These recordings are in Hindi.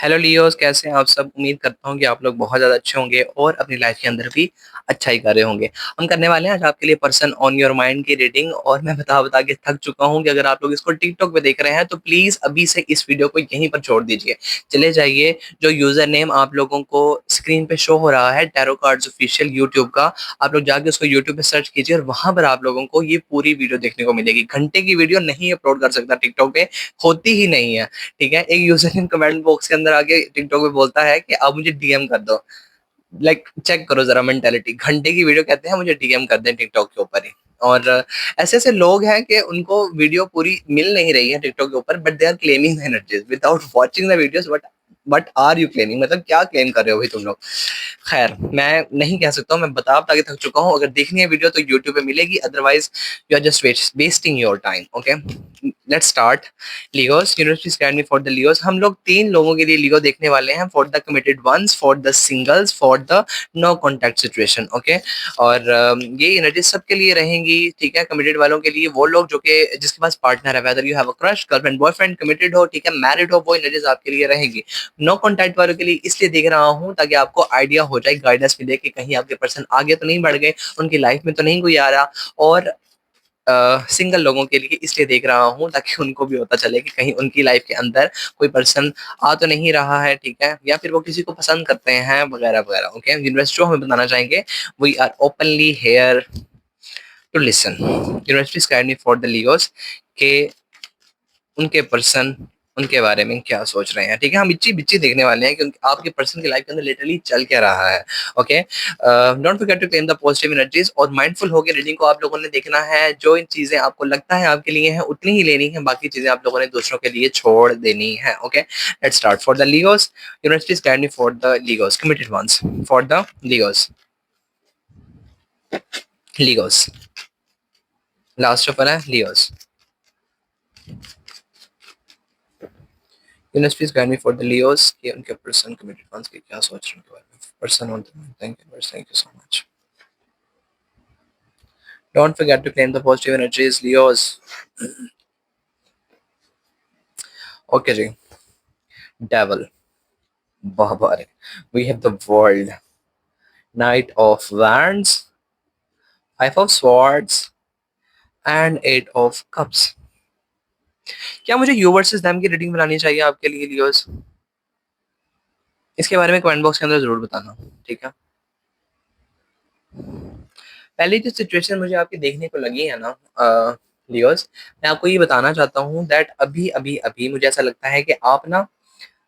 हेलो लियोस, कैसे हैं आप सब। उम्मीद करता हूँ कि आप लोग बहुत ज़्यादा अच्छे होंगे और अपनी लाइफ के अंदर भी अच्छा ही कर रहे होंगे। हम करने वाले हैं आज आपके लिए पर्सन ऑन योर माइंड की रीडिंग, और मैं बता बता के थक चुका हूँ कि अगर आप लोग इसको टिकटॉक पे देख रहे हैं तो प्लीज़ अभी से इस वीडियो को यहीं पर छोड़ दीजिए। चले जाइए, जो यूज़र नेम आप लोगों को स्क्रीन पे शो हो रहा है टैरो कार्ड्स ऑफिशियल यूट्यूब का, आप लोग जाके उसको यूट्यूब पे सर्च कीजिए और वहां पर आप लोगों को ये पूरी वीडियो देखने को मिलेगी। घंटे की वीडियो नहीं अपलोड कर सकता टिकटॉक पे, होती ही नहीं है। ठीक है, एक यूजर इन कमेंट बॉक्स के अंदर आके टिकटॉक पे बोलता है कि आप मुझे डीएम कर दो। लाइक चेक करो जरा मेंटेलिटी, घंटे की वीडियो कहते हैं मुझे डीएम कर दें टिकटॉक के ऊपर ही। और ऐसे ऐसे लोग हैं कि उनको वीडियो पूरी मिल नहीं रही है टिकटॉक के ऊपर, but they are claiming energies without watching the videos. But are you claiming, मतलब क्या क्लेम कर रहे हो भाई तुम लोग। खैर, मैं नहीं कह सकता हूँ, मैं बता बता के थक चुका हूँ। अगर देखनी है वीडियो तो यूट्यूब पे मिलेगी, otherwise you are just wasting your time. Okay, let's start. Leos, university scad me for the Leos. हम लोग तीन लोगों के लिए लियो देखने वाले हैं, for the committed ones, for the singles, for the no contact situation. Okay, और ये एनर्जी सबके लिए रहेंगी। ठीक है, कमिटेड वालों के लिए, वो लोग जो कि जिसके पास पार्टनर है, whether you have a crush, girlfriend, boyfriend, committed हो, ठीक है, मैरिड हो, वो एनर्जीज आपके लिए रहेंगी। नो कॉन्टैक्ट वालों के लिए इसलिए देख रहा हूँ ताकि आपको आइडिया हो जाए, गाइडेंस मिले कि कहीं आपके पर्सन आगे तो नहीं बढ़ गए, उनकी लाइफ में तो नहीं कोई आ रहा। और सिंगल लोगों के लिए इसलिए देख रहा हूँ ताकि उनको भी पता चले कि कहीं उनकी लाइफ के अंदर कोई पर्सन आ तो नहीं रहा है। ठीक है, या फिर वो किसी को पसंद करते हैं वगैरह वगैरह। ओके, यूनिवर्सिटी जो हमें बताना चाहेंगे, we are openly here to listen. University guide me for the Leos के उनके पर्सन उनके बारे में क्या सोच रहे हैं। ठीक है, हम बिच्ची बिच्ची देखने वाले हैं कि आपके पर्सन की लाइफ के अंदर लिटरली चल क्या रहा है। Okay, don't forget to claim the positive energies, और माइंडफुल होकर रीडिंग को आप लोगों ने देखना है। जो इन चीजें आपको लगता है आपके लिए हैं उतनी ही लेनी है, बाकी चीजें आप लोगों ने दूसरों के लिए छोड़ देनी है। Okay, let's start. For the Leos, university standing for the Leos, committed ones, for the Leos, Leos, last of है Leos. Universities guide me for the Leos कि उनके पर्सन कमिटेड वंस के क्या सोच रहे हैं उनके बारे में। Person on the, thank you so much. Don't forget to claim the positive energies, Leos. Okay, जी. Devil. Barbaric. We have the world. Knight of Wands, Five of Swords, and Eight of Cups. क्या मुझे यू वर्सेस देम की रीडिंग बनानी चाहिए आपके लिए, लियोस? इसके बारे में कमेंट बॉक्स के अंदर जरूर बताना। ठीक है, पहली जो सिचुएशन मुझे आपकी देखने को लगी है ना, लियोस, मैं आपको ये बताना चाहता हूँ दैट अभी अभी अभी मुझे ऐसा लगता है कि आप ना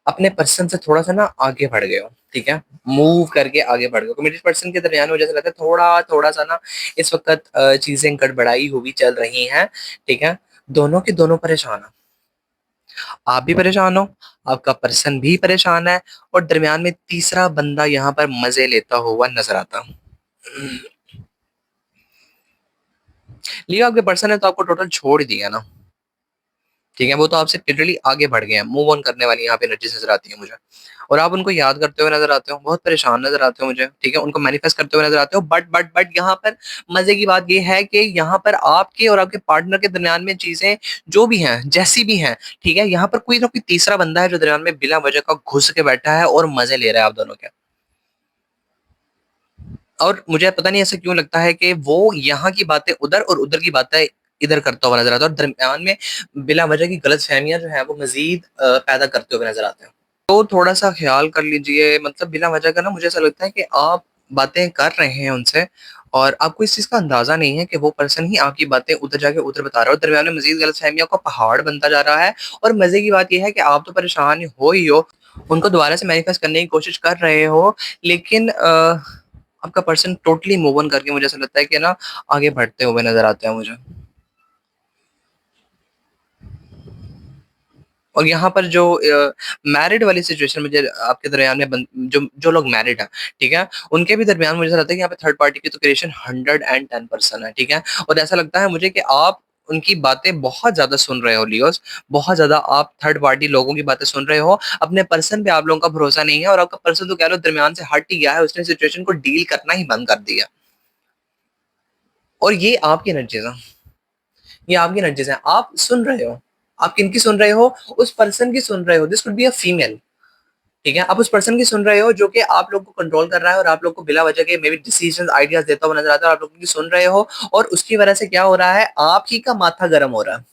अपने पर्सन से थोड़ा सा ना आगे बढ़ गए हो। ठीक है, मूव करके आगे बढ़ गए हो। कमिटेड पर्सन के दरमियान मुझे ऐसा लगता है थोड़ा थोड़ा सा ना इस वक्त चीजें गड़बड़ाई हुई चल रही हैं। ठीक है, दोनों के दोनों परेशान हैं। आप भी परेशान हो, आपका पर्सन भी परेशान है, और दरमियान में तीसरा बंदा यहाँ पर मजे लेता हुआ नजर आता। लियो, आपके पर्सन है तो आपको टोटल छोड़ ही दिया ना। ठीक है, वो तो आपसे लिटरली आगे बढ़ गए हैं, मूव ऑन करने वाली यहाँ पे एनर्जी नजर आती है मुझे। और आप उनको याद करते हुए नजर आते हो, बहुत परेशान नजर आते हो मुझे। ठीक है, उनको मैनिफेस्ट करते हुए नजर आते हो, बट यहाँ पर मजे की बात ये है कि यहाँ पर आपके और आपके पार्टनर के दरमियान में चीजें जो भी हैं, जैसी भी हैं, ठीक है, यहाँ पर कोई ना कोई तीसरा बंदा है जो दरमियान में बिना वजह का घुस के बैठा है और मजे ले रहा है आप दोनों के। और मुझे पता नहीं ऐसा क्यों लगता है कि वो यहाँ की बातें उधर और उधर की बातें इधर करता हुआ नजर आता है, और दरमियान में बिला वजह की गलत फहमियां जो है वो मजीद पैदा करते हुए नजर आते हैं। तो थोड़ा सा ख्याल कर लीजिए, मतलब बिना वजह का ना मुझे ऐसा लगता है कि आप बातें कर रहे हैं उनसे, और आपको इस चीज का अंदाजा नहीं है कि वो पर्सन ही आपकी बातें उधर जाके उधर बता रहा है, और दरमियान में मजीद गलत फहमियों का पहाड़ बनता जा रहा है। और मजे की बात यह है कि आप तो परेशान हो ही हो, उनको दोबारा से मैनिफेस्ट करने की कोशिश कर रहे हो, लेकिन आपका पर्सन टोटली मूव ऑन करके मुझे ऐसा लगता है कि ना आगे बढ़ते हुए नजर आते हैं मुझे। और यहाँ पर जो मैरिड वाली सिचुएशन मुझे आपके दरमियान में जो जो लोग मैरिड हैं, ठीक है, उनके भी दरमियान मुझे ऐसा लगता है कि यहाँ पे थर्ड पार्टी की तो क्रिएशन 110% है। ठीक है, और ऐसा लगता है मुझे कि आप उनकी बातें बहुत ज्यादा सुन रहे हो, लियोस। बहुत ज्यादा आप थर्ड पार्टी लोगों की बातें सुन रहे हो, अपने पर्सन पे आप लोगों का भरोसा नहीं है, और आपका पर्सन तो कह लो दरमियान से हट ही गया है, उसने सिचुएशन को डील करना ही बंद कर दिया। और ये आपकी एनर्जीज है, ये आपकी एनर्जीज है। आप सुन रहे हो, आप किनकी सुन रहे हो? उस पर्सन की सुन रहे हो। This could be a female, ठीक है? आप उस पर्सन की सुन रहे हो जो कि आप लोग को कंट्रोल कर रहा है और आप लोग को बिला वजह के मे बी डिसीजंस, आइडियाज़ देता हुआ नज़र आता है और आप लोग उनकी सुन रहे हो और उसकी वजह से क्या हो रहा है, आप ही का माथा गरम हो रहा है।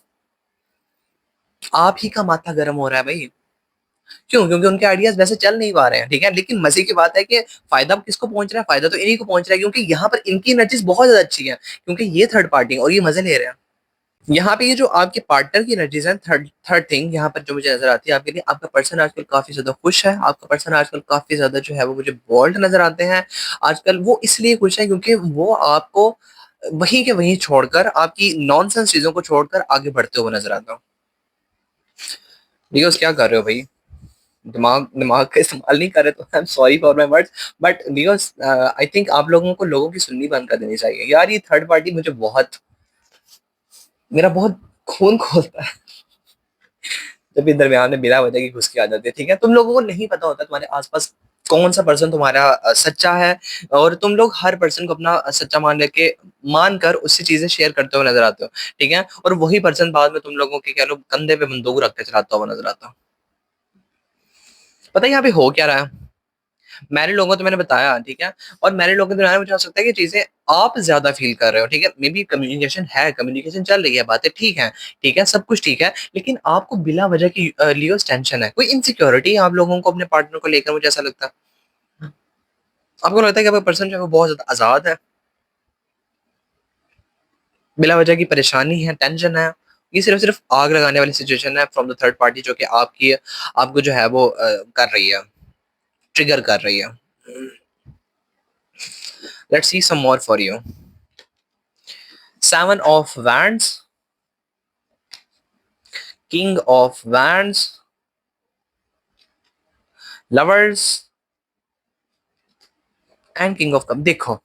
आप ही का माथा गरम हो रहा है भई। क्यों? क्योंकि उनके आइडियाज़ वैसे चल नहीं पा रहे हैं, ठीक है? लेकिन मज़े की बात है कि फ़ायदा किसको पहुँच रहा है? फ़ायदा तो इन्हीं को पहुँच रहा है क्योंकि यहाँ पर इनकी एनर्जीज़ बहुत ज़्यादा अच्छी हैं, क्योंकि ये थर्ड पार्टी है और ये मज़े ले रहे हैं। यहाँ पे ये जो आपके पार्टनर की एनर्जीज़ हैं, थर्ड थर्ड थिंग यहाँ पर जो मुझे नज़र आती है आपके लिए, आपका पर्सन आजकल काफ़ी ज़्यादा खुश है, आपका पर्सन आजकल काफ़ी ज़्यादा जो है वो मुझे बोल्ड नज़र आते हैं। आजकल वो इसलिए खुश है क्योंकि वो आपको वहीं के वहीं छोड़कर, आपकी नॉनसेंस चीज़ों को छोड़कर आगे बढ़ते हुए नज़र आता हूँ। बिकॉज़ क्या कर रहे हो भई? दिमाग दिमाग का इस्तेमाल नहीं कर रहे तो आई am sorry for my words but because I think आप लोगों को लोगों की सुननी बंद कर देनी चाहिए। यार ये थर्ड पार्टी मुझे बहुत मेरा बहुत खून खौलता है जब ये दरमियान में बिला वजह की घुस के आ जाती है, ठीक है? तुम लोगों को नहीं पता होता तुम्हारे आस-पास कौन-सा पर्सन तुम्हारा सच्चा है और तुम लोग हर पर्सन को अपना सच्चा मानकर उससे चीज़ें शेयर करते हुए नज़र आते हो, ठीक है? और वही पर्सन बाद में तुम लोगों के कह लो कंधे पे बंदूक रख के चलाता हुआ नज़र आता है। पता है यहाँ पे हो क्या रहा है? मैरिड लोगों को तो मैंने बताया, ठीक है? और मैरिड लोगों के दरमियान मुझे हो सकता है कि चीज़ें आप ज़्यादा फ़ील कर रहे हो, ठीक है? मेबी कम्युनिकेशन है, कम्युनिकेशन चल रही है, बातें ठीक है, सब कुछ ठीक है, लेकिन आपको बिला वजह की लियोज़ टेंशन है। कोई इनसिक्योरिटी है आप लोगों को अपने पार्टनर को लेकर मुझे ऐसा लगता है। आपको लगता है कि आपका पर्सन जो है वो बहुत ज़्यादा आज़ाद है, बिला वजह की परेशानी है, टेंशन है। ये सिर्फ़ आग लगाने वाली सिचुएशन है फ्रॉम द थर्ड पार्टी जो कि आपको जो है वो कर रही है, ट्रिगर कर रही है। Let's see some more for you. 7 of wands, king of wands, lovers and king of cup. देखो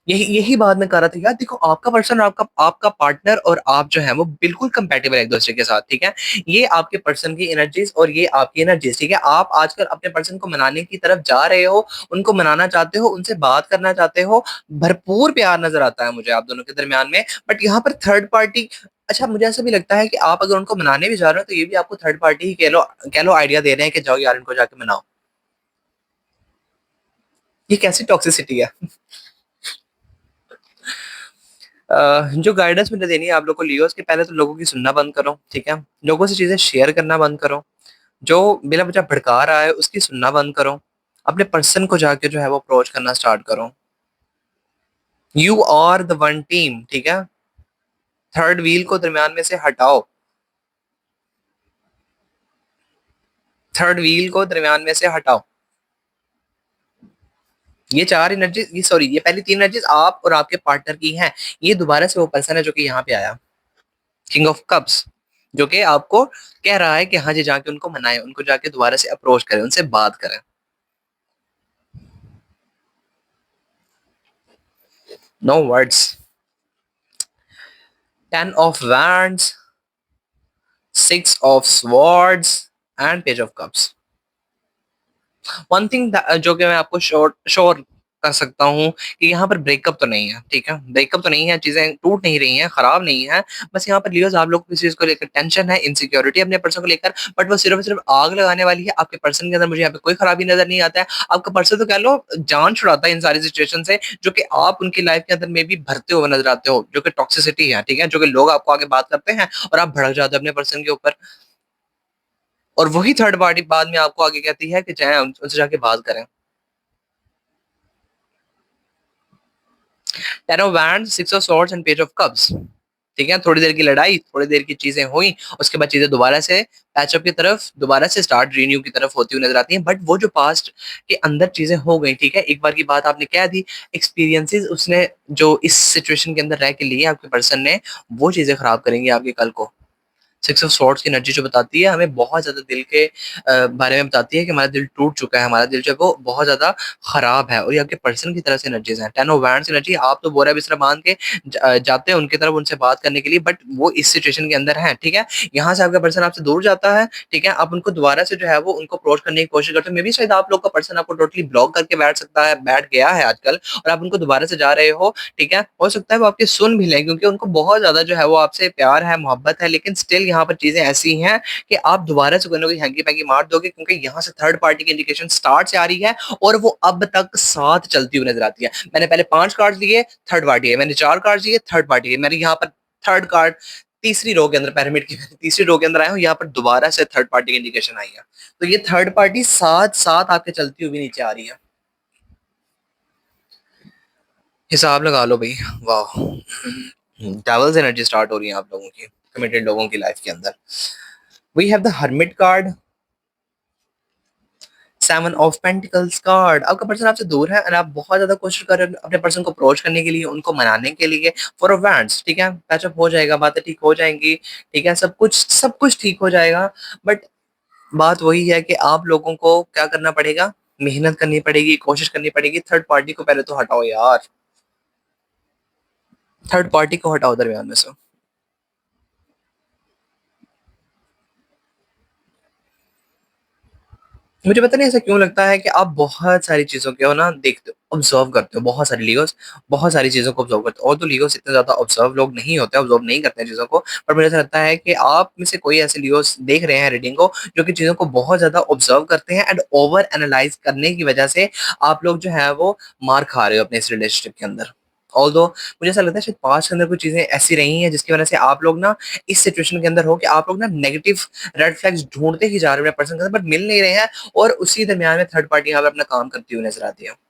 यही यही बात मैं कर रहा था यार, देखो आपका पर्सन और आपका आपका पार्टनर और आप जो है वो बिल्कुल कंपेटेबल है एक दूसरे के साथ, ठीक है? ये आपके पर्सन की एनर्जीज और ये आपकी एनर्जीज, ठीक है? आप आजकल अपने पर्सन को मनाने की तरफ जा रहे हो, उनको मनाना चाहते हो, उनसे बात करना चाहते हो, भरपूर प्यार नजर आता है मुझे आप दोनों के दरमियान में, बट यहाँ पर थर्ड पार्टी। अच्छा मुझे ऐसा भी लगता है कि आप अगर उनको मनाने भी जा रहे हो तो ये भी आपको थर्ड पार्टी ही कह लो आइडिया दे रहे हैं कि जाओ यार इनको जाके मनाओ। ये कैसी टॉक्सिसिटी है? जो गाइडेंस मुझे देनी है आप लोग को लियो, उसके पहले तो लोगों की सुनना बंद करो, ठीक है? लोगों से चीज़ें शेयर करना बंद करो। जो बिना वजह भड़का रहा है उसकी सुनना बंद करो। अपने पर्सन को जाके जो है वो अप्रोच करना स्टार्ट करो। You are the one team, ठीक है? थर्ड व्हील को दरमियान में से हटाओ। थर्ड व्हील को दरमियान में से हटाओ। ये 4 एनर्जी ये सॉरी ये पहली 3 एनर्जीज़ आप और आपके पार्टनर की हैं। ये दोबारा से वो पर्सन है जो कि यहाँ पे आया। किंग ऑफ कप्स जो कि आपको कह रहा है कि हाँ जी जाके उनको मनाएं, उनको जाके दोबारा से अप्रोच करें, उनसे बात करें। No words. 10 of wands, 6 of swords and page of cups. One thing जो कि मैं आपको श्योर श्योर कर सकता हूँ कि यहाँ पर ब्रेकअप तो नहीं है, ठीक है? ब्रेकअप तो नहीं है, चीज़ें टूट नहीं रही हैं, खराब नहीं है। बस यहाँ पर लियोज़ आप लोग को किसी चीज़ को लेकर टेंशन है, इनसिक्योरिटी अपने पर्सन को लेकर, बट वो सिर्फ़ और सिर्फ़ आग लगाने वाली है। आपके पर्सन के अंदर मुझे यहाँ पे कोई खराबी नज़र नहीं आता है। आपका पर्सन तो कह लो जान छुड़ाता है इन सारी सिचुएशन से, जो कि आप उनकी लाइफ़ के अंदर में भी भरते हुए नज़र आते हो, जो कि टॉक्सिसिटी है, ठीक है? जो कि लोग आपको आगे बात करते हैं और आप भड़क जाते हो अपने पर्सन के ऊपर। और वही थर्ड पार्टी बाद में आपको आगे कहती है कि जाएँ उनसे जाके बात करें। Ten of wands, six of swords and page of cups. ठीक है, थोड़ी देर की लड़ाई, थोड़ी देर की चीजें हुई, उसके बाद चीजें दोबारा से पैचअप की तरफ, दोबारा से स्टार्ट रीन्यू की तरफ होती हुई नजर आती हैं। बट वो जो पास्ट के अंदर चीजें हो गई, ठीक है, एक बार की बात आपने कह दी, एक्सपीरियंसेस उसने जो इस सिचुएशन के अंदर रह के लिए आपके पर्सन ने, वो चीजें खराब करेंगी आपके कल को। सिक्स ऑफ स्वॉर्ड्स की एनर्जी जो बताती है हमें बहुत ज़्यादा दिल के बारे में बताती है कि हमारा दिल टूट चुका है, हमारा दिल जो है वो बहुत ज़्यादा खराब है और ये आपके पर्सन की तरफ से एनर्जीज़ हैं। टेन ऑफ वैंड्स एनर्जी, आप तो बोरा बिस्तरा बाँध के जाते हैं उनकी तरफ उनसे बात करने के लिए, बट वो इस सिचुएशन के अंदर हैं, ठीक है? यहाँ से आपका पर्सन आपसे दूर जाता है, ठीक है? आप उनको दोबारा से जो है वो उनको अप्रोच करने की कोशिश करते हो। मेबी शायद आप लोग का पर्सन आपको टोटली ब्लॉक करके बैठ सकता है, बैठ गया है आजकल, और आप उनको दोबारा से जा रहे हो, ठीक है? हो सकता है वो आपकी सुन भी लें क्योंकि उनको बहुत ज़्यादा जो है वो आपसे प्यार है, मोहब्बत है, लेकिन स्टिल यहाँ पर चीजें ऐसी हैं कि आप दोबारा से कोई ना कोई हैंकी पैंकी मार दोगे, क्योंकि यहाँ से थर्ड पार्टी की इंडिकेशन स्टार्ट से आ रही है और वो अब तक साथ चलती हुई नजर आती है। मैंने पहले 5 कार्ड लिए, थर्ड पार्टी है, मैंने 4 कार्ड लिए, थर्ड पार्टी है, मैंने यहाँ पर थर्ड कार्ड तीसरी रो के अंदर, पिरामिड की तीसरी रो के अंदर आया हूँ, यहाँ पर दोबारा से थर्ड पार्टी की इंडिकेशन आई है। तो ये थर्ड पार्टी साथ साथ आपके चलती हुई नीचे आ रही है। हिसाब लगा लो भाई। वाह, डेविल्स एनर्जी स्टार्ट हो रही है आप लोगों की, कमिटेड लोगों की लाइफ के अंदर। We have the hermit card, 7 of pentacles card. आपका पर्सन आपसे दूर है और आप बहुत ज्यादा कोशिश कर रहे हो अपने पर्सन को अप्रोच करने के लिए, उनको मनाने के लिए, फॉर अ वांट्स, ठीक है, पैचअप हो जाएगा, बातें ठीक हो जाएंगी, ठीक है, सब कुछ ठीक हो जाएगा। बट बात वही है कि आप लोगों को क्या करना पड़ेगा, मेहनत करनी पड़ेगी, कोशिश करनी पड़ेगी। थर्ड पार्टी को पहले तो हटाओ यार, थर्ड पार्टी को हटाओ दरमियान में से। मुझे पता नहीं ऐसा क्यों लगता है कि आप बहुत सारी चीजों को ना देखते हो, ऑब्जर्व करते हो, बहुत सारी लीगोस, बहुत सारी चीजों को ऑब्जर्व करते हो। और तो लीगोस इतने ज्यादा ऑब्जर्व लोग नहीं होते, ऑब्जर्व नहीं करते हैं चीजों को, पर मुझे ऐसा लगता है कि आप में से कोई ऐसे लीगोस देख रहे हैं रीडिंग को, जो कि चीजों को बहुत ज्यादा ऑब्जर्व करते हैं एंड ओवर एनालाइज करने की वजह से आप लोग जो है वो मार खा रहे हो अपने इस रिलेशनशिप के अंदर। ऑल्दो मुझे ऐसा लगता है शायद पास्ट के अंदर कुछ चीजें ऐसी रही हैं जिसकी वजह से आप लोग ना इस सिचुएशन के अंदर हो कि आप लोग ना नेगेटिव रेड फ्लैग्स ढूंढते ही जा रहे हो अपने पर्सन के अंदर, बट मिल नहीं रहे हैं। और उसी दरमियान में थर्ड पार्टी यहाँ पे अपना काम करती हुई नजर आती है।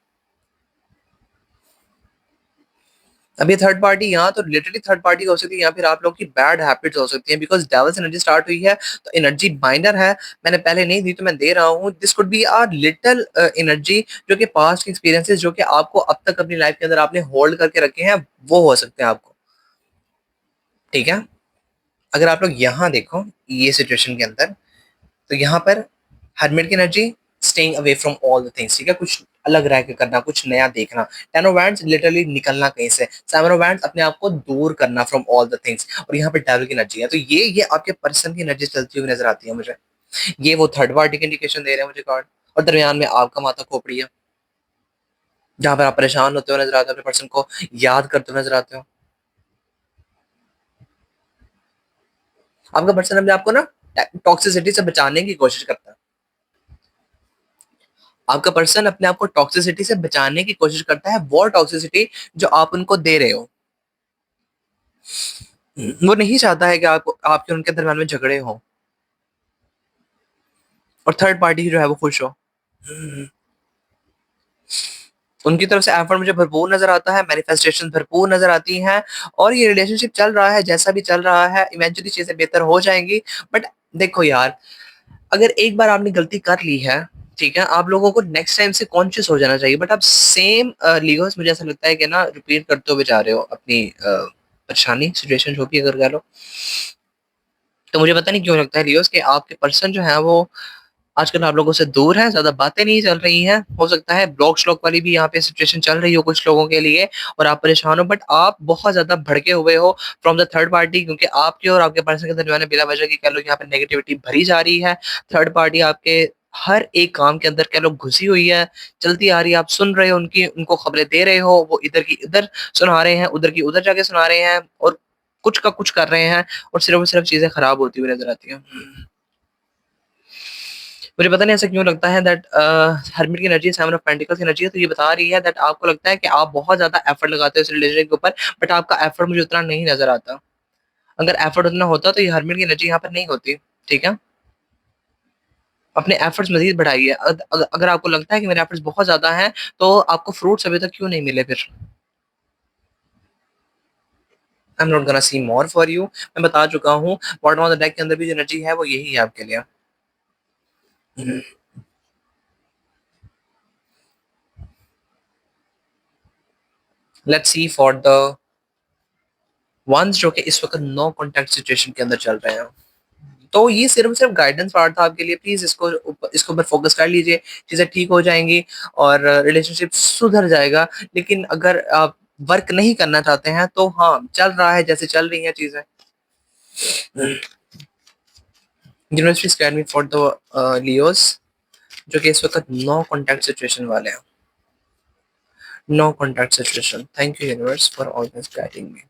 अब ये थर्ड पार्टी यहाँ तो लिटरली थर्ड पार्टी हो सकती है, या फिर आप लोग की बैड हैबिट्स हो सकती हैं, बिकॉज डेविल्स एनर्जी स्टार्ट हुई है तो एनर्जी बाइंडर है। मैंने पहले नहीं दी तो मैं दे रहा हूँ, this could be a little energy, जो कि पास्ट एक्सपीरियंसेस जो कि आपको अब तक अपनी लाइफ के अंदर आपने होल्ड करके रखे हैं, वो हो सकते हैं आपको, ठीक है। अगर आप लोग यहाँ देखो ये सिचुएशन के अंदर, तो यहाँ पर हरमिट की energy, staying away from all the things, ठीक है, कुछ अलग रह के करना, कुछ नया देखना। टेन ऑफ वैंड्स लिटरली निकलना कहीं से, सेवन ऑफ वैंड्स अपने आप को दूर करना फ्रॉम ऑल द थिंग्स। और यहाँ पे डेविल की एनर्जी है, तो ये आपके पर्सन की एनर्जी चलती हुई नजर आती है मुझे। ये वो थर्ड पार्टी की इंडिकेशन दे रहे हैं मुझे कार्ड, और दरमियान में आपका माथा खोपड़ी है, जहां पर आप परेशान होते हुए नजर आते हो, अपने पर्सन को याद करते हुए नजर आते हो। आपका पर्सन अपने आपको ना टॉक्सिसिटी से बचाने की कोशिश करता है। आपका पर्सन अपने आप को टॉक्सिसिटी से बचाने की कोशिश करता है, वो टॉक्सिसिटी जो आप उनको दे रहे हो। वो नहीं चाहता है कि आप आपके उनके दरम्यान में झगड़े हो, और थर्ड पार्टी जो है वो खुश हो। उनकी तरफ से एफर्ट मुझे भरपूर नजर आता है, मैनिफेस्टेशन भरपूर नजर आती हैं, और ये रिलेशनशिप चल रहा है जैसा भी चल रहा है, इवेंचुअली चीजें बेहतर हो जाएंगी। बट देखो यार, अगर एक बार आपने गलती कर ली है, ठीक है, आप लोगों को नेक्स्ट टाइम से कॉन्शियस हो जाना चाहिए। बट आप सेम लीगोस मुझे ऐसा लगता है कि ना रिपीट करते हुए जा रहे हो अपनी परेशानी, सिचुएशन जो भी अगर कह लो। तो मुझे पता नहीं क्यों लगता है लियोस कि आपके पर्सन जो है वो आजकल आप लोगों से दूर है, ज्यादा बातें नहीं चल रही हैं। हो सकता है ब्लॉक श्लॉक वाली भी यहाँ पे सिचुएशन चल रही हो कुछ लोगों के लिए, और आप परेशान हो, बट आप बहुत ज्यादा भड़के हुए हो फ्रॉम द थर्ड पार्टी, क्योंकि आपके और आपके पर्सन के दरमियान में बिला वजह की कह लो यहाँ पे नेगेटिविटी भरी जा रही है। थर्ड पार्टी आपके हर एक काम के अंदर कह लो घुसी हुई है, चलती आ रही है, आप सुन रहे हो उनकी, उनको खबरें दे रहे हो, वो इधर की इधर सुना रहे हैं, उधर की उधर जाके सुना रहे हैं, और कुछ का कुछ कर रहे हैं, और सिर्फ और सिर्फ चीजें खराब होती हुई नजर आती हैं। मुझे पता नहीं ऐसा क्यों लगता है दैट हरमिट की एनर्जी, सेवन ऑफ पेंटिकल्स की एनर्जी है, तो ये बता रही है दैट आपको लगता है कि आप बहुत ज्यादा एफर्ट लगाते हो इस रिलेशनशिप के ऊपर, बट आपका एफर्ट मुझे उतना नहीं नजर आता। अगर एफर्ट उतना होता तो ये हरमिट की एनर्जी यहाँ पर नहीं होती, ठीक है। अपने एफर्ट्स मजीद बढ़ाइए। अगर आपको लगता है कि मेरे एफर्ट्स बहुत ज्यादा हैं, तो आपको फ्रूट्स अभी तक क्यों नहीं मिले फिर? I am not gonna see more for you, मैं बता चुका हूँ। बॉटम ऑफ द डेक के अंदर भी जो एनर्जी है वो यही है आपके लिए। Let's see for the ones जो कि इस वक्त नो कॉन्टैक्ट सिचुएशन के अंदर चल रहे हैं। तो ये सिर्फ सिर्फ गाइडेंस पार्ट था आपके लिए, प्लीज इसको ऊपर फोकस कर लीजिए, चीजें ठीक हो जाएंगी और रिलेशनशिप सुधर जाएगा। लेकिन अगर आप वर्क नहीं करना चाहते हैं तो हाँ, चल रहा है जैसे चल रही हैं चीजें। University square me for the Leos जो कि इस वक्त नो कॉन्टैक्ट सिचुएशन वाले हैं, no contact situation. Thank you universe for always guiding me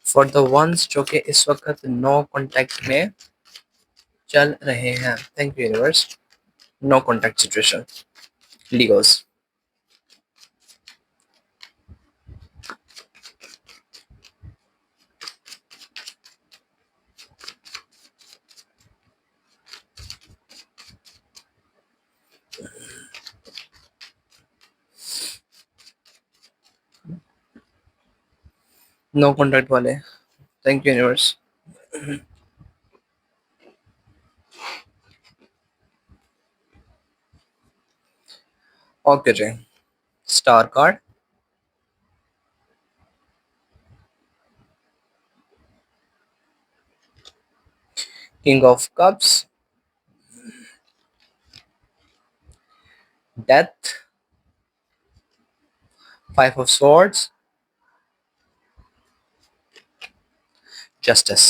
for the ones जो कि इस वक्त नो कांटेक्ट में चल रहे हैं, thank you universe. No contact situation, Leos. No contact वाले, थैंक यू यूनिवर्स। ओके जी, star card, king of cups, death, five of swords, justice.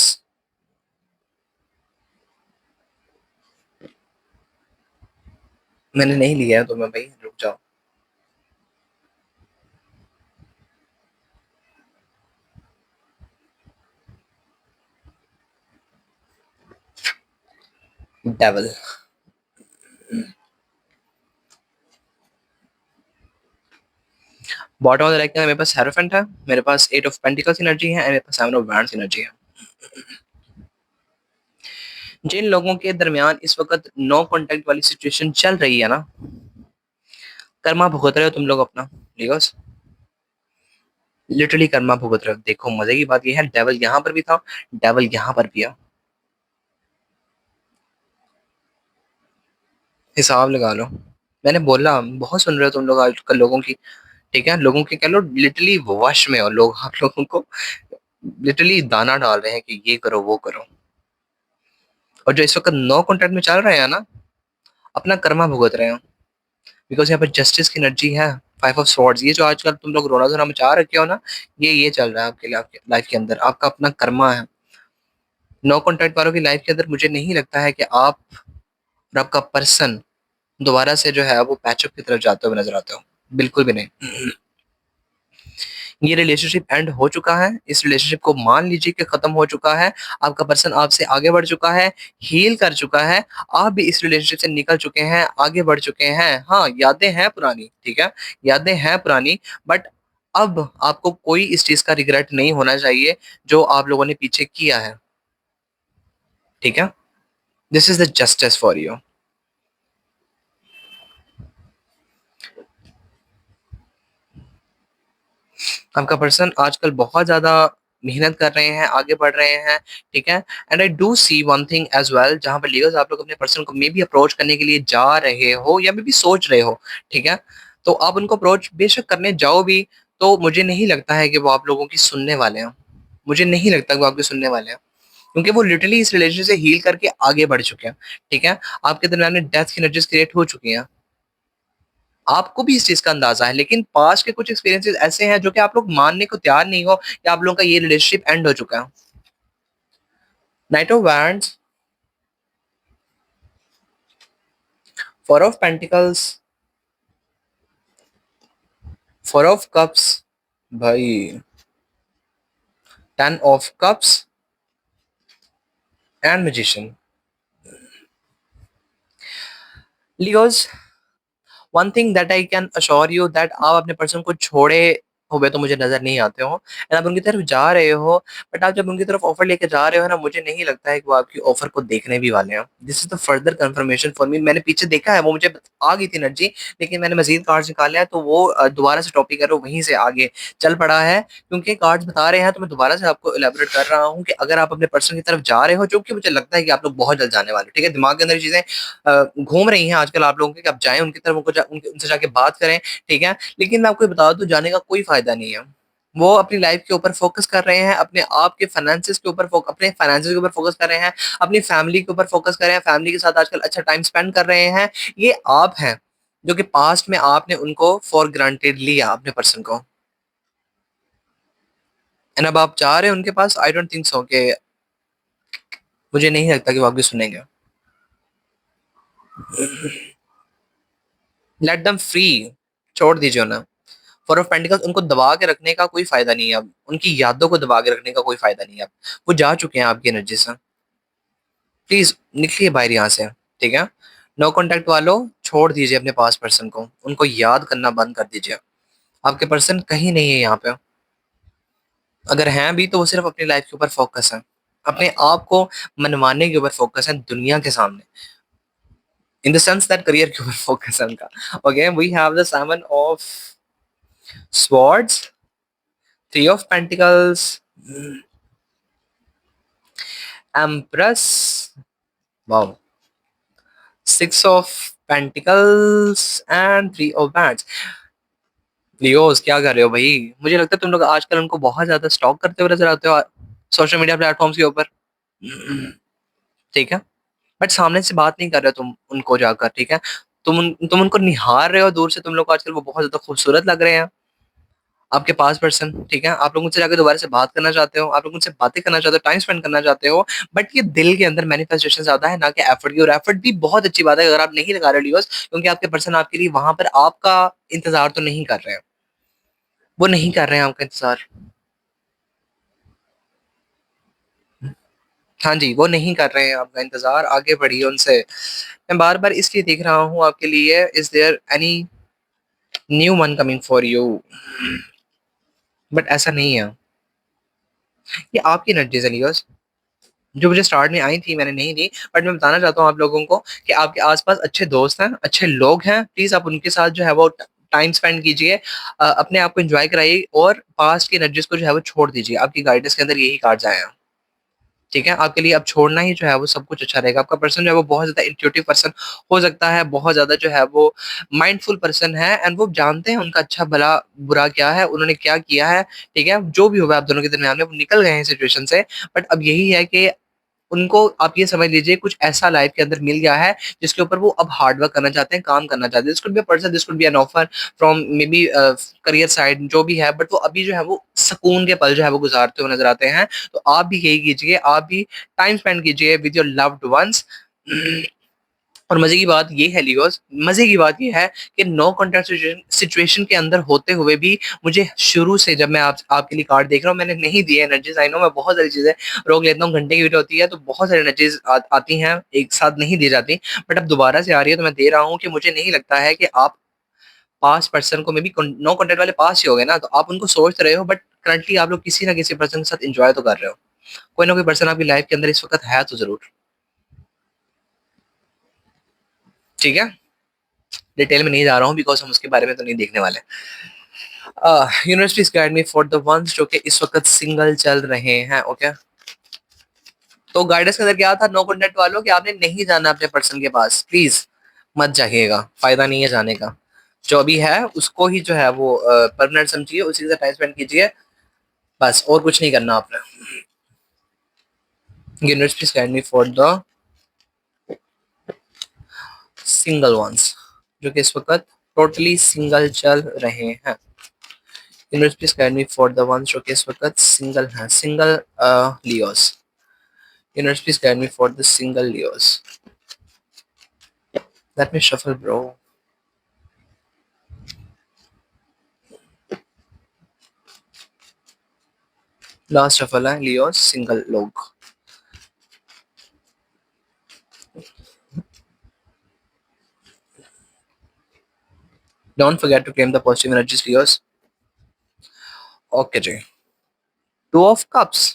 मैंने नहीं लिया है तो मैं भाई रुक जाओ। Devil. Bottom of the deck के अंदर मेरे पास हेरोफेंट है, मेरे पास एट ऑफ पेंटिकल्स एनर्जी है, एंड मेरे पास सेवन ऑफ वैंड्स एनर्जी है। जिन लोगों के दरमियान इस वक्त नो कांटेक्ट वाली सिचुएशन चल रही है ना, कर्मा भुगत रहे हो तुम लोग अपना, लियोस। लिटरली कर्मा भुगत रहे हो। देखो मजे की बात यह है, डेविल यहाँ पर भी था, डेविल यहाँ पर भी है। हिसाब लगा लो। मैंने बोला बहुत सुन रहे हो तुम लोग आजकल लोगों की। ठीक है, लोगों के कह लो लिटरली वश में हो लोग, आप लोगों को लिटरली दाना डाल रहे हैं कि ये करो वो करो। और जो इस वक्त नो कॉन्टेक्ट में चल रहे हैं ना, अपना कर्मा भुगत रहे हो। बिकॉज यहाँ पर जस्टिस की एनर्जी है, फाइव ऑफ स्वॉर्ड्स। ये जो आजकल तुम लोग रोना धोना मचा रखे हो ना, ये चल रहा है आपके लिए, आपके लाइफ के अंदर आपका अपना कर्मा है। नो कॉन्टेक्ट वालों की लाइफ के अंदर मुझे नहीं लगता है कि आप और आपका पर्सन दोबारा से जो है वो पैचअप की तरफ जाते हुए नजर आते हो। बिल्कुल भी नहीं। ये रिलेशनशिप एंड हो चुका है, इस रिलेशनशिप को मान लीजिए कि खत्म हो चुका है। आपका पर्सन आपसे आगे बढ़ चुका है, हील कर चुका है। आप भी इस रिलेशनशिप से निकल चुके हैं, आगे बढ़ चुके हैं। हाँ, यादें हैं पुरानी, ठीक है, यादें हैं पुरानी, बट अब आपको कोई इस चीज का रिग्रेट नहीं होना चाहिए जो आप लोगों ने पीछे किया है। ठीक है, this is the justice for you. आपका पर्सन आजकल बहुत ज्यादा मेहनत कर रहे हैं, आगे बढ़ रहे हैं। ठीक है, and I do see one thing as well, जहां पर लीगल्स आप लोग अपने पर्सन को मे बी अप्रोच करने के लिए जा रहे हो या मे बी सोच रहे हो। ठीक है, तो आप उनको अप्रोच बेशक करने जाओ भी, तो मुझे नहीं लगता है कि वो आप लोगों की सुनने वाले हैं। मुझे नहीं लगता कि वो आपकी सुनने वाले हैं, क्योंकि वो लिटरली इस रिलेशन से हील करके आगे बढ़ चुके हैं। ठीक है, आपके दरमियान में डेथ की एनर्जीज क्रिएट हो चुकी हैं, आपको भी इस चीज का अंदाजा है। लेकिन पास्ट के कुछ एक्सपीरियंसेस ऐसे हैं जो कि आप लोग मानने को तैयार नहीं हो कि आप लोगों का ये रिलेशनशिप एंड हो चुका है। Knight of wands, four of pentacles, four of cups, भाई, ten of cups and magician. Leos, one thing that I can assure you that आप अपने पर्सन को छोड़े हुए तो मुझे नजर नहीं आते हो, एंड आप उनकी तरफ जा रहे हो। बट आप जब उनकी तरफ ऑफर लेके जा रहे हो ना, मुझे नहीं लगता है कि वो आपकी ऑफर को देखने भी वाले हैं। This is the further confirmation for me. मैंने पीछे देखा है, वो मुझे आ गई थी एनर्जी, लेकिन मैंने मजीद कार्ड्स निकाले हैं तो वो दोबारा से टॉपिक है, वहीं से आगे चल पड़ा है। क्योंकि कार्ड्स बता रहे हैं, तो मैं दोबारा से आपको इलेबोरेट कर रहा हूँ कि अगर आप अपने पर्सन की तरफ जा रहे हो, जो कि मुझे लगता है कि आप लोग बहुत जल्द जाने वाले हो। ठीक है, दिमाग के अंदर चीजें घूम रही हैं आजकल आप लोगों के कि आप जाएं उनकी तरफ, उनसे जाके बात करें। ठीक है, लेकिन मैं आपको बता दूं, जाने का कोई फायदा नहीं है। वो अपनी लाइफ के ऊपर फोकस कर रहे हैं, अपने आप के फाइनेंसिस के ऊपर अपने फाइनेंसिस के ऊपर फोकस कर रहे हैं, अपनी फैमिली के ऊपर फोकस कर रहे हैं, फैमिली के साथ आजकल अच्छा टाइम स्पेंड कर रहे हैं। ये आप हैं जो कि पास्ट में आपने उनको फॉर ग्रांटेड लिया, अपने पर्सन को। एंड अब आप जा रहे हैं उनके पास, आई डोंट थिंक सो कि, मुझे नहीं लगता कि वो आपकी सुनेंगे। लेट देम फ्री, छोड़ दीजिए उन्हें। फोर ऑफ पेंटिकल्स, उनको दबा के रखने का कोई फायदा नहीं है अब, उनकी यादों को दबा के रखने का कोई फायदा नहीं है अब, वो जा चुके हैं आपकी एनर्जी से। प्लीज निकलिए बाहर यहाँ से, ठीक है। नो कांटेक्ट वालों, छोड़ दीजिए अपने पास पर्सन को, उनको याद करना बंद कर दीजिए। आपके पर्सन कहीं नहीं है यहाँ पे। अगर हैं भी तो वो सिर्फ अपनी लाइफ के ऊपर फोकस है, अपने आप को मनवाने के ऊपर फोकस है दुनिया के सामने, in the sense that career के ऊपर फोकस है उनका। Okay, we have the seven of swords, three of pentacles, empress, wow, six of pentacles and three of bands. Leos, क्या कर रहे हो भाई? मुझे लगता है तुम लोग आजकल उनको बहुत ज्यादा स्टॉक करते हुए नजर आते हो सोशल मीडिया प्लेटफॉर्म्स के ऊपर, ठीक है। बट सामने से बात नहीं कर रहे हो तुम उनको जाकर, ठीक है। तुम उनको निहार रहे हो दूर से, तुम लोग को आजकल वो बहुत ज्यादा खूबसूरत लग रहे हैं, आपके पास पर्सन, ठीक है। आप लोग मुझसे जाकर दोबारा से बात करना चाहते हो, आप लोग मुझसे बातें करना चाहते हो, टाइम स्पेंड करना चाहते हो, बट ये दिल के अंदर मैनिफेस्टेशन ज्यादा है ना कि एफर्ट की। और एफर्ट भी बहुत अच्छी बात है अगर आप नहीं लगा रहे हो लियोस, क्योंकि आपके पर्सन आपके लिए वहां पर आपका इंतजार तो नहीं कर रहे हैं, वो नहीं कर रहे हैं आपका इंतजार। हाँ जी, वो नहीं कर रहे हैं आपका इंतजार, आगे बढ़िए उनसे। मैं बार बार इसलिए देख रहा हूँ आपके लिए, is there any new one coming for you, but ऐसा नहीं है। ये आपकी एनर्जीज है लियोस, जो मुझे स्टार्ट में आई थी मैंने नहीं दी, बट मैं बताना चाहता हूँ आप लोगों को कि आपके आसपास अच्छे दोस्त हैं, अच्छे लोग हैं, प्लीज आप उनके साथ जो है वो टाइम स्पेंड कीजिए, अपने आप को एंजॉय कराइए, और पास्ट की एनर्जीज को जो है वो छोड़ दीजिए। आपकी गाइडेंस के अंदर यही कार्ड्स आए हैं, ठीक है। आपके लिए अब छोड़ना ही जो है वो सब कुछ अच्छा रहेगा। आपका पर्सन जो है वो बहुत ज्यादा इंट्यूटिव पर्सन हो सकता है, बहुत ज्यादा जो है वो माइंडफुल पर्सन है, एंड वो जानते हैं उनका अच्छा भला बुरा क्या है, उन्होंने क्या किया है, ठीक है। जो भी हुआ आप दोनों के दरमियान में, वो निकल गए हैं सिचुएशन से। बट अब यही है कि उनको आप ये समझ लीजिए कुछ ऐसा लाइफ के अंदर मिल गया है जिसके ऊपर वो अब हार्ड वर्क करना चाहते हैं, काम करना चाहते हैं। This could be a person, this could be an offer from may be career side, जो भी है, बट वो अभी जो है वो सुकून के पल जो है वो गुजारते हुए नजर आते हैं। तो आप भी यही कीजिए, आप भी टाइम स्पेंड कीजिए विद योर लव्ड वंस। और मजे की बात ये है लियोस, मजे की बात ये है कि नो कॉन्टेक्ट सिचुएशन के अंदर होते हुए भी मुझे शुरू से, जब मैं आपके लिए कार्ड देख रहा हूँ, मैंने नहीं दिए एनर्जीज। आई नो मैं बहुत सारी चीजें रोक लेता हूँ, घंटे की वीडियो होती है तो बहुत सारी एनर्जीज आती हैं, एक साथ नहीं दी जाती, बट अब दोबारा से आ रही है तो मैं दे रहा हूँ कि मुझे नहीं लगता है कि आप पास पर्सन को, मे बी नो कॉन्टेक्ट वाले पास ही हो गए ना, तो आप उनको सोच रहे हो, बट करंटली आप लोग किसी ना किसी पर्सन के साथ एंजॉय तो कर रहे हो। कोई ना कोई पर्सन आपकी लाइफ के अंदर इस वक्त है तो जरूर, ठीक है। डिटेल में नहीं जा रहा हूँ बिकॉज हम उसके बारे में तो नहीं देखने वाले। Universe please guide me for the ones जो कि इस वक्त सिंगल चल रहे हैं, ओके। तो गाइडेंस के अंदर क्या था नो कॉन्टेक्ट वालों कि आपने नहीं जाना अपने पर्सन के पास, प्लीज मत जाइएगा, फायदा नहीं है जाने का। जो भी है उसको ही जो है वो परमानेंट समझिए, उसी के साथ टाइम स्पेंड कीजिए, बस और कुछ नहीं करना आपने। Universe please guide me for the single ones जो कि इस वक्त टोटली सिंगल चल रहे हैं। Universe please guide me for the ones जो कि इस वक्त सिंगल हैं, single Leos. Universe, please guide me for the single Leos. Let me shuffle, bro. Last shuffle है Leos single लोग. Don't forget to claim the positive energies, Leos. Okay ji. Two of Cups.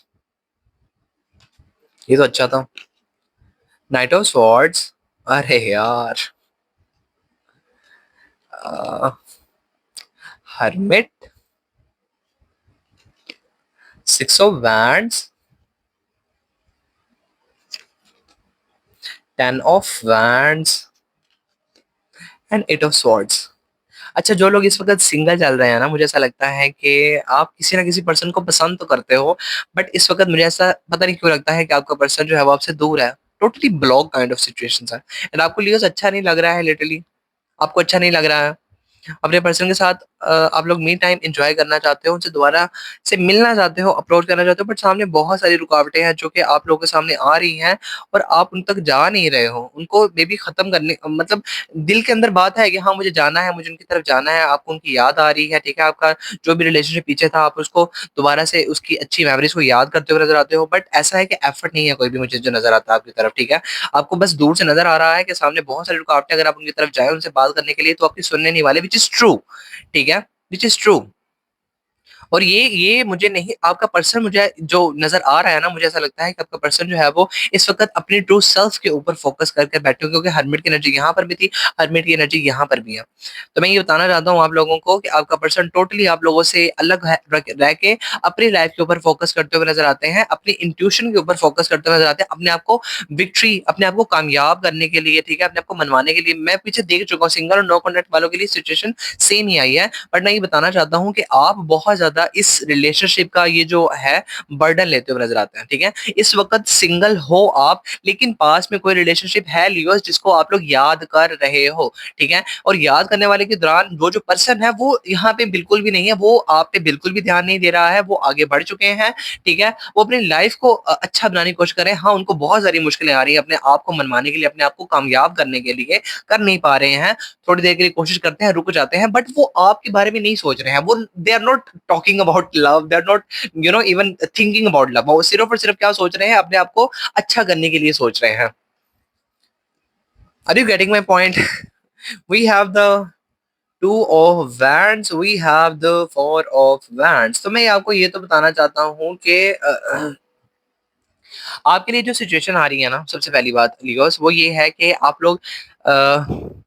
ये तो अच्छा था. Knight of Swords. अरे यार. Hermit. Six of Wands. Ten of Wands. And Eight of Swords. अच्छा, जो लोग इस वक्त सिंगल चल रहे हैं ना, मुझे ऐसा लगता है कि आप किसी ना किसी पर्सन को पसंद तो करते हो, बट इस वक्त मुझे ऐसा पता नहीं क्यों लगता है कि आपका पर्सन जो है वो आपसे दूर है। Totally block kind of situation है, एंड आपको लियोस अच्छा नहीं लग रहा है, लिटरली आपको अच्छा नहीं लग रहा है। अपने पर्सन के साथ आप लोग मी टाइम एंजॉय करना चाहते हो, उनसे दोबारा से मिलना चाहते हो, अप्रोच करना चाहते हो, बट सामने बहुत सारी रुकावटें हैं जो कि आप लोगों के सामने आ रही हैं और आप उन तक जा नहीं रहे हो। उनको मे बी खत्म करने मतलब दिल के अंदर बात है कि हाँ मुझे जाना है, मुझे उनकी तरफ जाना है, आपको उनकी याद आ रही है, ठीक है, आपका जो भी रिलेशनशिप पीछे था आप उसको दोबारा से उसकी अच्छी मेमोरीज को याद करते हुए नजर आते हो, बट ऐसा है कि एफर्ट नहीं है कोई भी मुझे जो नजर आता है आपकी तरफ, ठीक है। आपको बस दूर से नजर आ रहा है कि सामने बहुत सारी रुकावटें, अगर आप उनकी तरफ जाए उनसे बात करने के लिए तो आपकी सुनने नहीं वाले, विच इज ट्रू, ठीक है, विच इज ट्रू। और ये मुझे नहीं, आपका पर्सन मुझे जो नज़र आ रहा है ना, मुझे ऐसा लगता है कि आपका पर्सन जो है वो इस वक़्त अपनी ट्रू सेल्फ के ऊपर फ़ोकस करके बैठे हो, क्योंकि हरमिट की एनर्जी यहाँ पर भी थी, हरमिट की एनर्जी यहाँ पर भी है। तो मैं ये बताना चाहता हूँ आप लोगों को कि आपका पर्सन टोटली आप लोगों से अलग है, रह के अपनी लाइफ़ के ऊपर फ़ोकस करते हुए नज़र आते हैं, अपनी इंट्यूशन के ऊपर फ़ोकस करते हुए नज़र आते हैं, अपने आप को विक्ट्री, अपने आप को कामयाब करने के लिए, ठीक है, अपने आप को मनवाने के लिए। मैं पीछे देख चुका हूँ सिंगल और नो कॉन्टैक्ट वालों के लिए सिचुएशन सेम ही आई है। बट मैं ये बताना चाहता हूँ कि आप बहुत ज़्यादा इस रिलेशनशिप का ये जो है बर्डन लेते हुए नज़र आते हैं, ठीक है? इस वक़्त सिंगल हो आप, लेकिन पास में कोई रिलेशनशिप है लियोस जिसको आप लोग याद कर रहे हो, ठीक है? और याद करने वाले के दौरान वो जो पर्सन है वो यहाँ पे बिल्कुल भी नहीं है, वो आप पे बिल्कुल भी ध्यान नहीं दे रहा है, वो आगे बढ़ चुके हैं, ठीक है? वो अपनी लाइफ़ को अच्छा बनाने की कोशिश कर रहे हैं। हाँ, उनको बहुत सारी मुश्किलें आ रही हैं अपने आप को मनवाने के लिए, अपने आप को कामयाब करने के लिए, कर नहीं पा रहे हैं। थोड़ी देर के लिए कोशिश करते हैं, रुक जाते हैं, बट वो आपके बारे में नहीं सोच रहे हैं। वो they are not talking about love, they are not even thinking about love. वो सिर्फ और सिर्फ क्या सोच रहे हैं, अपने आप को अच्छा करने के लिए सोच रहे हैं। Are you getting my point? We have the two of wands, we have the four of wands. तो मैं आपको ये तो बताना चाहता हूँ कि आपके लिए जो सिचुएशन आ रही है ना, सबसे पहली बात लियोस वो ये है कि आप लोग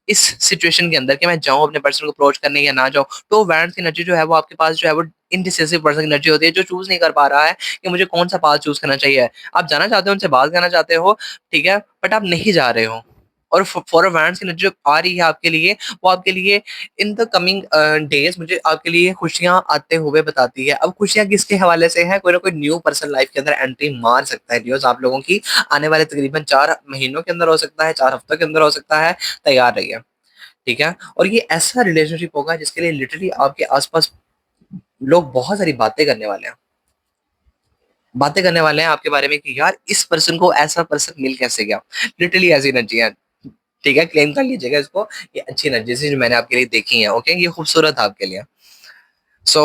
इस सिचुएशन के अंदर कि मैं जाऊं अपने पर्सन को अप्रोच करने या ना जाऊं, तो वैंड्स की एनर्जी जो है वो आपके पास जो है वो इनडिसिसिव पर्सन की एनर्जी होती है, जो चूज नहीं कर पा रहा है कि मुझे कौन सा पाथ चूज करना चाहिए। आप जाना चाहते हो, उनसे बात करना चाहते हो, ठीक है, बट आप नहीं जा रहे हो। और फॉर अ वैंड्स की एनर्जी जो आ रही है आपके लिए, वो आपके लिए इन द कमिंग डेज मुझे आपके लिए खुशियां आते हुए बताती है। अब खुशियां किसके हवाले से है, कोई ना कोई न्यू पर्सन लाइफ के अंदर एंट्री मार सकता है न्यूज आप लोगों की, आने वाले तकरीबन 4 महीनों के अंदर हो सकता है, 4 हफ्तों के अंदर हो सकता है, तैयार रहिए, ठीक है। और ये ऐसा रिलेशनशिप होगा जिसके लिए लिटरली आपके आसपास लोग बहुत सारी बातें करने वाले हैं, बातें करने वाले हैं आपके बारे में कि यार इस पर्सन को ऐसा पर्सन मिल कैसे गया। लिटरली ऐसी एनर्जी है, ठीक है, क्लेम कर लीजिएगा इसको, ये अच्छी एनर्जी जो मैंने आपके लिए देखी है, ओके, ये खूबसूरत है आपके लिए। सो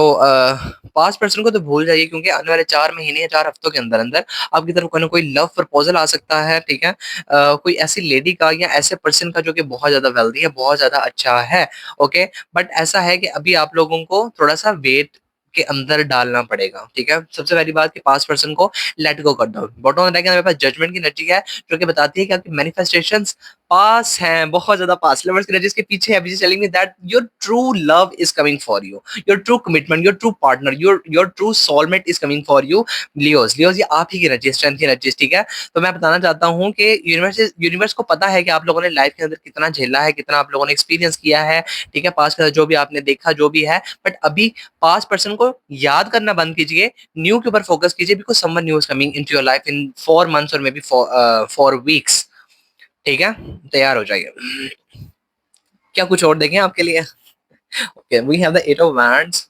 पास्ट पर्सन को तो भूल जाइए, क्योंकि आने वाले 4 महीने या 4 हफ्तों के अंदर अंदर आपकी तरफ कोई ना कोई लव प्रपोजल आ सकता है, ठीक है, कोई ऐसी लेडी का या ऐसे पर्सन का जो कि बहुत ज्यादा वेल्दी है, बहुत ज्यादा अच्छा है, ओके। बट ऐसा है कि अभी आप लोगों को थोड़ा सा वेट के अंदर डालना पड़ेगा, ठीक है। सबसे पहली बात कि पास्ट पर्सन को लेट गो कर दो। बॉटम ऑफ द मेरे पास जजमेंट की एनर्जी है, जो कि बताती है कि आपकी मैनिफेस्टेशंस पास हैं, बहुत ज्यादा पास लेवर्स की एनर्जी के पीछे है, which is telling me that your true love is coming for you, your true commitment, your true partner, your true soulmate is coming for you। Leos ये आप ही की एनर्जी, स्ट्रेंथ की एनर्जी, ठीक है। तो मैं बताना चाहता हूँ कि यूनिवर्स को पता है कि आप लोगों ने लाइफ के अंदर कितना झेला है, कितना आप लोगों ने एक्सपीरियंस किया है, ठीक है, पास का जो भी आपने देखा जो भी है, बट अभी पास्ट पर्सन को याद करना बंद कीजिए, न्यू के ऊपर फोकस कीजिए, because someone new is coming into your life in 4 months और मे बी 4 वीक्स, ठीक है। तैयार हो जाइए। क्या कुछ और देखें आपके लिए? Okay, we have the 8 of wands,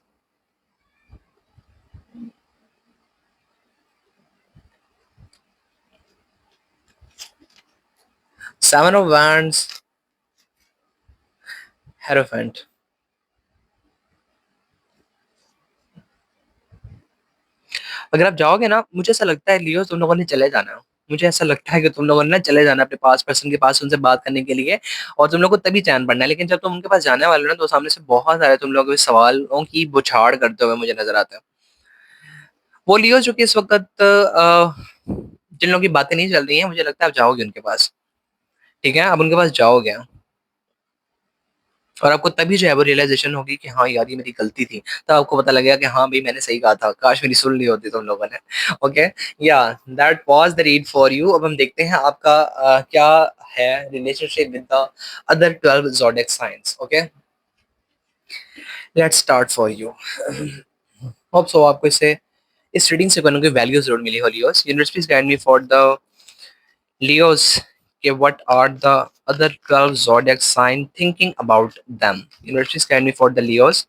7 of wands, hierophant. अगर आप जाओगे ना, मुझे ऐसा लगता है लियो तुम लोगों ने चले जाना है। मुझे ऐसा लगता है कि तुम लोगों ने ना चले जाना है अपने पास पर्सन के पास, उनसे बात करने के लिए, और तुम लोग को तभी चैन पड़ना है। लेकिन जब तुम उनके पास जाने वाले हो ना, तो सामने से बहुत सारे तुम लोग सवालों की बौछार करते हुए मुझे नजर आते हैं। वो लियो जो कि इस वक्त जिन लोगों की बातें नहीं चल रही हैं, मुझे लगता है आप जाओगे उनके पास, ठीक है, आप उनके पास जाओगे, और आपको तभी जो है वो रियलाइजेशन होगी कि हाँ यार ये मेरी गलती थी। तब आपको पता लगेगा कि हाँ भाई मैंने सही कहा था, काश मेरी सुन ली होती तुम लोगों ने। ओके, या that was the read for you. अब हम देखते हैं आपका क्या है relationship with the other 12 zodiac science. Okay, let's start for you. Hope so आपको इससे इस रीडिंग से कोई ना कोई वैल्यू जरूर मिली हो Leos. Universe please guide me for the Leos कि what are the other 12 zodiac sign thinking about them? University can be for the Leos,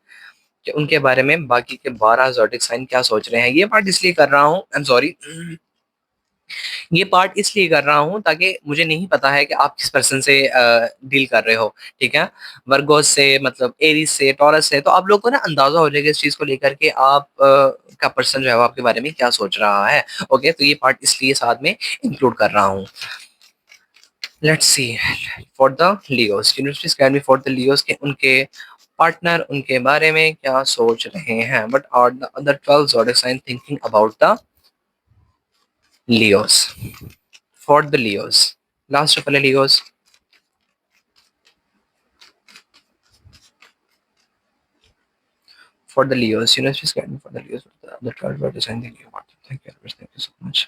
कि उनके बारे में बाकी के 12 zodiac साइन क्या सोच रहे हैं। ये पार्ट इसलिए कर रहा हूँ, आई एम सॉरी, ये पार्ट इसलिए कर रहा हूँ ताकि मुझे नहीं पता है कि आप किस पर्सन से डील कर रहे हो, ठीक है। वर्गोस से, मतलब एरीज से, टॉरस से, तो आप लोग को ना अंदाजा हो जाएगा इस चीज को लेकर के आप का पर्सन जो है वो आपके बारे में क्या सोच रहा है। ओके, तो ये पार्ट इसलिए साथ में इंक्लूड कर रहा हूँ। Let's see for the Leos, universities can be for the Leos के उनके पार्टनर उनके बारे में क्या सोच रहे हैं। But are the other 12 zodiac sign thinking about the Leos? For the Leos, last of all Leos, for the Leos, universities can be for the Leos, the 12 zodiac sign thinking about them. Thank you so much.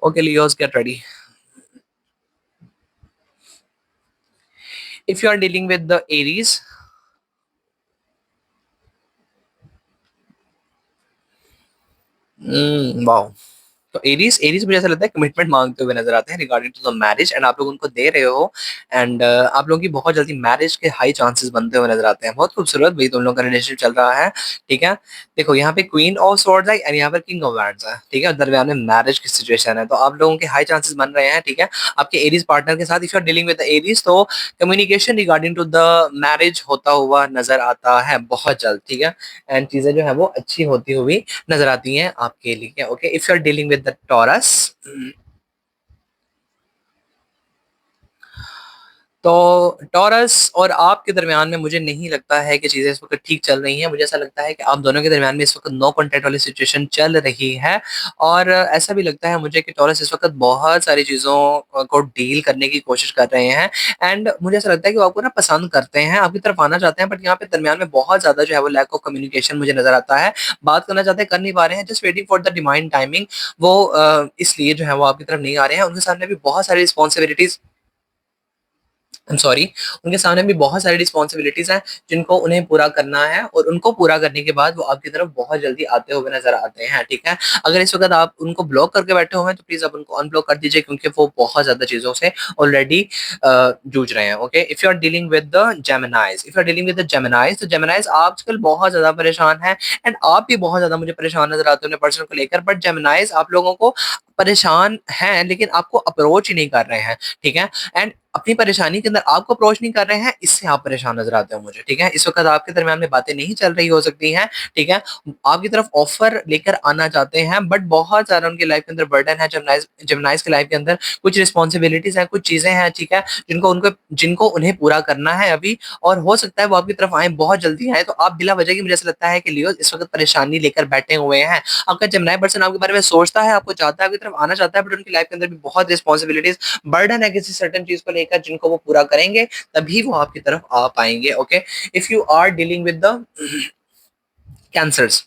Okay, Leos, get ready. If you are dealing with the Aries, wow. तो एरीज एरीज मुझे ऐसा लगता है कमिटमेंट मांगते हुए नजर आते हैं regarding to the marriage, and आप लोग उनको दे रहे हो, एंड आप लोगों की बहुत जल्दी मैरिज के हाई चांसेस बनते हुए नजर आते हैं। बहुत खूबसूरत भाई तुम लोगों का रिलेशनशिप चल रहा है, ठीक है। देखो यहाँ पे क्वीन ऑफ स्वॉर्ड्स है एंड यहाँ पर किंग ऑफ वैंड्स है, ठीक है। दरमियान में मैरिज की सिचुएशन है, तो आप लोगों के हाई चांसेस बन रहे हैं, ठीक है, आपके एरीज पार्टनर के साथ। If you are dealing with the Aries, तो communication regarding to the marriage होता हुआ नजर आता है बहुत जल्द, ठीक है। एंड चीजें जो है वो अच्छी होती हुई नजर आती हैं आपके लिए। Okay, if you are dealing with the Taurus, तो टॉरस और आपके दरमियान में मुझे नहीं लगता है कि चीज़ें इस वक्त ठीक चल रही हैं। मुझे ऐसा लगता है कि आप दोनों के दरमियान में इस वक्त नो कॉन्टैक्ट वाली सिचुएशन चल रही है, और ऐसा भी लगता है मुझे कि टॉरस इस वक्त बहुत सारी चीज़ों को डील करने की कोशिश कर रहे हैं, एंड मुझे ऐसा लगता है कि वो आपको ना पसंद करते हैं, आपकी तरफ आना चाहते हैं, बट यहाँ पे दरमियान में बहुत ज़्यादा जो है वो लैक ऑफ कम्युनिकेशन मुझे नजर आता है। बात करना चाहते हैं, कर नहीं पा रहे हैं, just waiting for the divine timing. वो इसलिए जो है वो आपकी तरफ नहीं आ रहे हैं। उनके सामने भी बहुत सारी रिस्पॉन्सिबिलिटीज, आई एम सॉरी, उनके सामने भी बहुत सारी रिस्पॉन्सिबिलिटीज हैं जिनको उन्हें पूरा करना है, और उनको पूरा करने के बाद वो आपकी तरफ बहुत जल्दी आते हुए नजर आते हैं, ठीक है। अगर इस वक्त आप उनको ब्लॉक करके बैठे हुए हैं तो प्लीज आप उनको अनब्लॉक कर दीजिए, क्योंकि वो बहुत ज्यादा चीजों से ऑलरेडी जूझ रहे हैं। Okay, if you are dealing with the Geminis, if you are dealing with the Geminis, तो जेमिनाइज आजकल बहुत ज्यादा परेशान है, एंड आप भी बहुत ज्यादा मुझे परेशान नजर आते हैं अपने पर्सन को लेकर। बट जेमिनाइज आप लोगों को परेशान हैं, लेकिन आपको अप्रोच ही नहीं कर रहे हैं, ठीक है। एंड अपनी परेशानी के अंदर आपको अप्रोच नहीं कर रहे हैं, इससे आप परेशान नजर आते हो मुझे, ठीक है। इस वक्त आपके दरमियान में बातें नहीं चल रही हो सकती हैं, ठीक है। आपकी तरफ ऑफर लेकर आना चाहते हैं, बट बहुत सारा उनकी लाइफ के अंदर बर्डन है। जमनाइज की लाइफ के अंदर कुछ रिस्पॉन्सिबिलिटीज हैं, कुछ चीजें हैं, ठीक है, जिनको उन्हें पूरा करना है अभी, और हो सकता है वो आपकी तरफ आए, बहुत जल्दी आए। तो आप बिला वजह की मुझे ऐसा लगता है कि लियो इस वक्त परेशानी लेकर बैठे हुए हैं। आपका जमनाई पर्सन आपके बारे में सोचता है, आपको चाहता है, आपकी तरफ आना चाहता है, बट उनकी लाइफ के अंदर भी बहुत रिस्पॉन्सिबिलिटीज, बर्डन है किसी सर्टेन चीज को लेकर, जिनको वो पूरा करेंगे तभी वो आपकी तरफ आ पाएंगे। Okay, if you are dealing with the Cancers,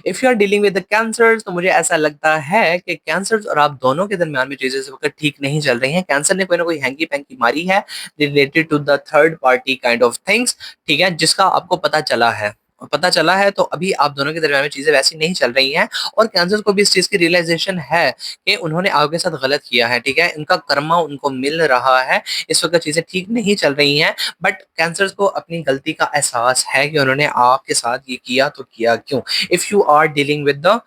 if you are dealing with the Cancers, तो मुझे ऐसा लगता है कि कैंसर्स और आप दोनों के दरमियान में चीजें इस वक्त ठीक नहीं चल रही हैं। कैंसर ने कोई ना कोई हैंकी पैंकी मारी है related to the third party kind of things, ठीक है, जिसका आपको पता चला है। और पता चला है तो अभी आप दोनों के दरमियान में चीजें वैसी नहीं चल रही हैं, और कैंसर को भी इस चीज की रियलाइजेशन है कि उन्होंने आपके साथ गलत किया है, ठीक है। उनका कर्मा उनको मिल रहा है, इस वक्त चीजें ठीक नहीं चल रही हैं, बट कैंसर को अपनी गलती का एहसास है कि उन्होंने आपके साथ ये किया, तो किया क्यों। If you are dealing with the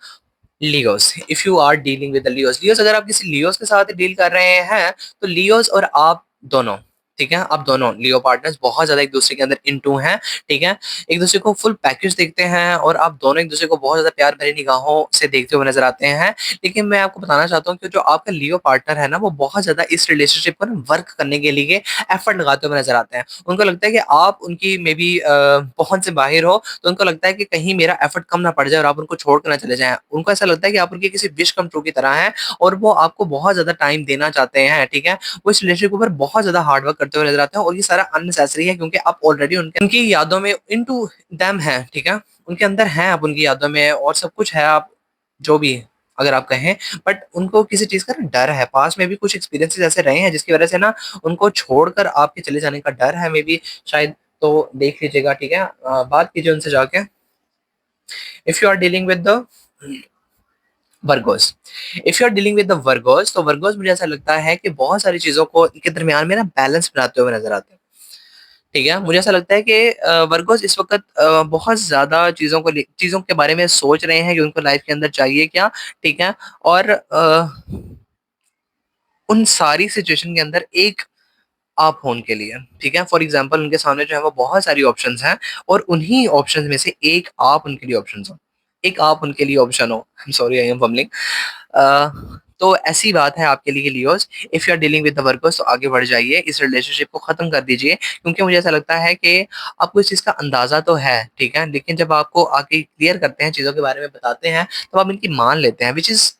Leos, if you are dealing with the Leos, Leos अगर आप किसी लियोस के साथ डील कर रहे हैं, तो लियोस और आप दोनों, ठीक है, आप दोनों लियो पार्टनर्स बहुत ज्यादा एक दूसरे के अंदर इनटू हैं, ठीक है। एक दूसरे को फुल पैकेज देखते हैं, और आप दोनों एक दूसरे को बहुत ज्यादा प्यार भरी निगाहों से देखते हुए नजर आते हैं। लेकिन मैं आपको बताना चाहता हूँ कि जो आपका लियो पार्टनर है ना, वो बहुत ज्यादा इस रिलेशनशिप पर वर्क करने के लिए एफर्ट लगाते हुए नजर आते हैं। उनको लगता है कि आप उनकी मे बी पहुंच से बाहर हो, तो उनको लगता है कि कहीं मेरा एफर्ट कम ना पड़ जाए और आप उनको छोड़ कर ना चले जाएं। उनको ऐसा लगता है कि आप उनकी किसी विश कम ट्रू की तरह हैं, और वो आपको बहुत ज्यादा टाइम देना चाहते हैं, ठीक है। वो इस रिलेशनशिप के ऊपर बहुत ज्यादा हार्ड वर्क करते हुए नजर आते हैं, और ये सारा अननेसेसरी है, क्योंकि आप ऑलरेडी उनकी यादों में इनटू देम हैं, ठीक है। उनके अंदर हैं आप, उनकी यादों में, और सब कुछ है, आप जो भी अगर आप कहें, बट उनको किसी चीज का ना डर है। पास में भी कुछ एक्सपीरियंसेस ऐसे रहे हैं जिसकी वजह से ना उनको छोड़कर आपके चले जाने का डर है, मे बी शायद। तो देख लीजिएगा, ठीक है, बात कीजिए उनसे जाके। If you are dealing with the Virgos, if you are dealing with the Virgos, तो वर्गोस मुझे ऐसा लगता है कि बहुत सारी चीजों को के दरमियान में ना बैलेंस बनाते हुए नजर आते हैं। ठीक है, मुझे ऐसा लगता है कि वर्गोस इस वक्त बहुत ज्यादा चीजों के बारे में सोच रहे हैं कि उनको लाइफ के अंदर चाहिए क्या। ठीक है, और उन सारी सिचुएशन के अंदर एक आप होने के लिए, ठीक है, फॉर एग्जाम्पल उनके सामने जो है वो बहुत सारी ऑप्शंस हैं, और उन्हीं ऑप्शंस में से एक आप उनके लिए ऑप्शंस हो, एक आप उनके लिए ऑप्शन हो। I am sorry, I am fumbling. तो ऐसी बात है आपके लिए Leos, if you are dealing with the workers, तो आगे बढ़ जाइए, इस रिलेशनशिप को खत्म कर दीजिए, क्योंकि मुझे ऐसा लगता है कि आपको इस चीज का अंदाजा तो है, ठीक है, लेकिन जब आपको आके क्लियर करते हैं, चीजों के बारे में बताते हैं, तो आप इनकी मान लेते हैं, which is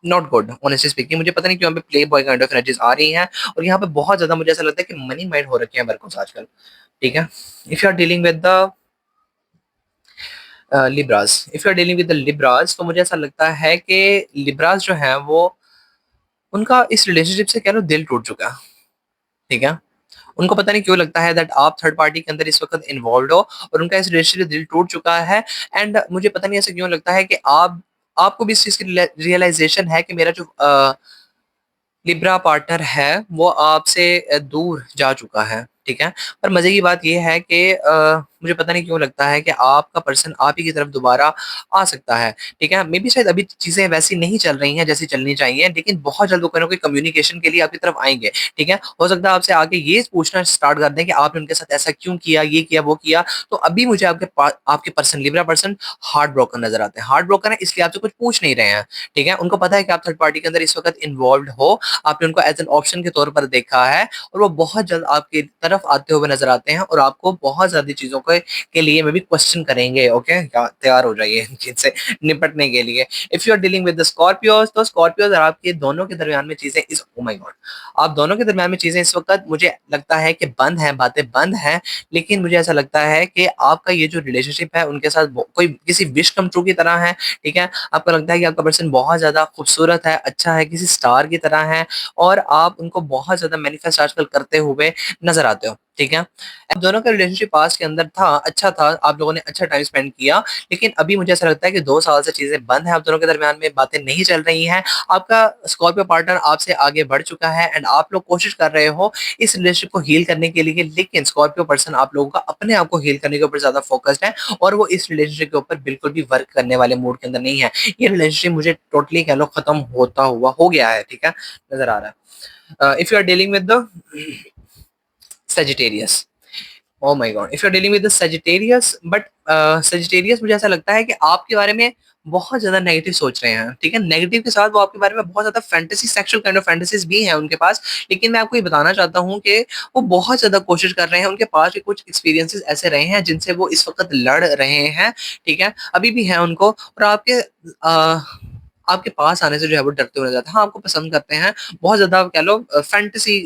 not good honestly speaking. मुझे पता नहीं क्यों यहाँ पे playboy kind of energies आ रही हैं, और यहाँ पे बहुत ज्यादा मुझे ऐसा लगता है कि मनी माइंड हो रखे हैं वर्कर्स आजकल। ठीक है, if you are dealing with the Libras, if you are dealing with the Libras, तो मुझे ऐसा लगता है कि लिब्रास जो है वो, उनका इस रिलेशनशिप से कह लो दिल टूट चुका है। ठीक है, उनको पता नहीं क्यों लगता है दैट आप थर्ड पार्टी के अंदर इस वक्त इन्वॉल्व हो, और उनका इस रिलेशनशिप से दिल टूट चुका है। एंड मुझे पता नहीं ऐसा क्यों लगता है कि आपको भी इस चीज की रियलाइजेशन है कि मेरा जो लिब्रा पार्टनर है वो आपसे दूर जा चुका है। ठीक है, पर मजे की बात यह है कि मुझे पता नहीं क्यों लगता है कि आपका पर्सन आप ही की तरफ दोबारा आ सकता है। ठीक है, मे बी शायद अभी चीजें वैसी नहीं चल रही हैं जैसी चलनी चाहिए, लेकिन बहुत जल्द वो कोई ना कोई कम्युनिकेशन के लिए आपकी तरफ आएंगे। ठीक है, हो सकता है आपसे आगे ये पूछना स्टार्ट कर दें कि आपने उनके साथ ऐसा क्यों किया, ये किया, वो किया। तो अभी मुझे आपके person, Libra person, heart broken नजर आते हैं। हार्ट ब्रोकन है इसलिए आपसे कुछ पूछ नहीं रहे हैं। ठीक है, उनको पता है कि आप थर्ड पार्टी के अंदर इस वक्त इन्वॉल्व हो, आपने उनको एज एन ऑप्शन के तौर पर देखा है, और वो बहुत जल्द आपकी तरफ आते हुए नजर आते हैं, और आपको बहुत ज्यादा चीजों के लिए में भी क्वेश्चन करेंगे। ओके, तैयार हो जाइए इन चीज से निपटने के लिए। If you are dealing with the Scorpios, तो स्कॉर्पियोज और आपके दोनों के दरमियान में चीजें इस ओ माय गॉड, आप दोनों के दरमियान में चीजें इस वक्त मुझे लगता है कि बंद है, बातें बंद हैं। लेकिन मुझे ऐसा लगता है कि आपका ये जो रिलेशनशिप है उनके साथ कोई किसी विश कम ट्रू की तरह है। ठीक है, आपको लगता है कि आपका पर्सन बहुत ज्यादा खूबसूरत है, अच्छा है, किसी स्टार की तरह है, और आप उनको बहुत ज्यादा मैनिफेस्ट आजकल करते हुए नजर आते हो। ठीक है, अब दोनों का रिलेशनशिप पास के अंदर था, अच्छा था, आप लोगों ने अच्छा टाइम स्पेंड किया, लेकिन अभी मुझे ऐसा लगता है कि 2 साल से चीजें बंद हैं, आप दोनों के दरमियान में बातें नहीं चल रही हैं। आपका स्कॉर्पियो पार्टनर आपसे आगे बढ़ चुका है, एंड आप लोग कोशिश कर रहे हो इस रिलेशनशिप को हील करने के लिए, लेकिन स्कॉर्पियो पर्सन आप लोगों का अपने आप को हील करने के ऊपर ज्यादा फोकस्ड है, और वो इस रिलेशनशिप के ऊपर बिल्कुल भी वर्क करने वाले मूड के अंदर नहीं है। ये रिलेशनशिप मुझे टोटली कह लो खत्म होता हुआ हो गया है। ठीक है, नजर आ रहा है। If you are dealing with the Sagittarius, oh my God, if you are dealing with the Sagittarius, but Sagittarius मुझे ऐसा लगता है कि आपके बारे में बहुत ज्यादा नेगेटिव सोच रहे हैं। ठीक है, नेगेटिव के साथ वो आपके बारे में बहुत ज्यादा fantasy, sexual kind of fantasies भी हैं उनके पास। लेकिन मैं आपको ये बताना चाहता हूँ कि वो बहुत ज्यादा कोशिश कर रहे हैं, उनके पास भी कुछ एक्सपीरियंसेस ऐसे रहे हैं जिनसे वो इस वक्त लड़ रहे हैं। ठीक है, अभी भी हैं उनको, और आपके पास आने से जो है वो डरते हुए नजर आते हैं। हाँ, आपको पसंद करते हैं, बहुत ज्यादा कह लो फैंटेसी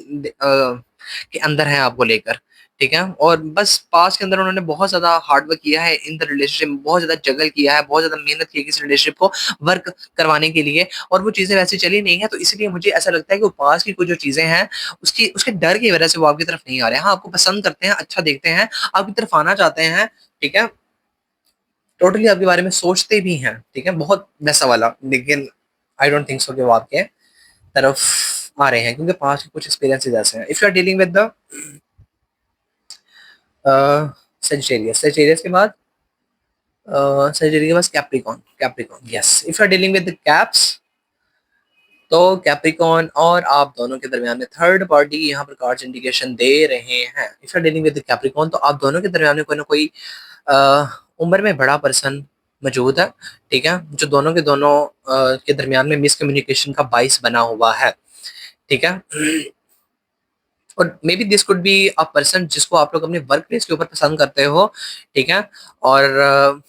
के अंदर है आपको लेकर। ठीक है, और बस पास के अंदर उन्होंने बहुत ज्यादा हार्डवर्क किया है इन द रिलेशनशिप में, बहुत ज्यादा जगल किया है, बहुत ज्यादा मेहनत की है इस रिलेशनशिप को वर्क करवाने के लिए, और वो चीजें वैसे चली नहीं है। तो इसलिए मुझे ऐसा लगता है कि वो पास की कुछ जो चीजें हैं उसकी उसके डर की वजह से वो आपकी तरफ नहीं आ रहे हैं। हाँ, आपको पसंद करते हैं, अच्छा देखते हैं, आपकी तरफ आना चाहते हैं। ठीक है, टोटली आपके बारे में सोचते भी हैं। ठीक है, बहुत वैसा वाला, लेकिन आई डोंट थिंक सो कि वो आपके तरफ आ रहे हैं, क्योंकि पास के कुछ एक्सपीरियंसेस ऐसे हैं। If you are dealing with the Sagittarius, Sagittarius के बाद सेजिटेरियस के बाद Capricorn, Capricorn, yes, if you are dealing with the Caps, तो कैप्रिकॉन और आप दोनों के दरमियान में थर्ड पार्टी यहाँ पर कार्ड्स इंडिकेशन दे रहे हैं। If you are dealing with the Capricorn, तो आप दोनों के दरमियान में कोई ना कोई उम्र में बड़ा पर्सन मौजूद है। ठीक है, जो दोनों के दोनों के दरमियान में मिसकम्युनिकेशन का बाइस बना हुआ है। ठीक है, और may be this could be a person जिसको आप लोग अपने वर्क प्लेस के ऊपर पसंद करते हो। ठीक है, और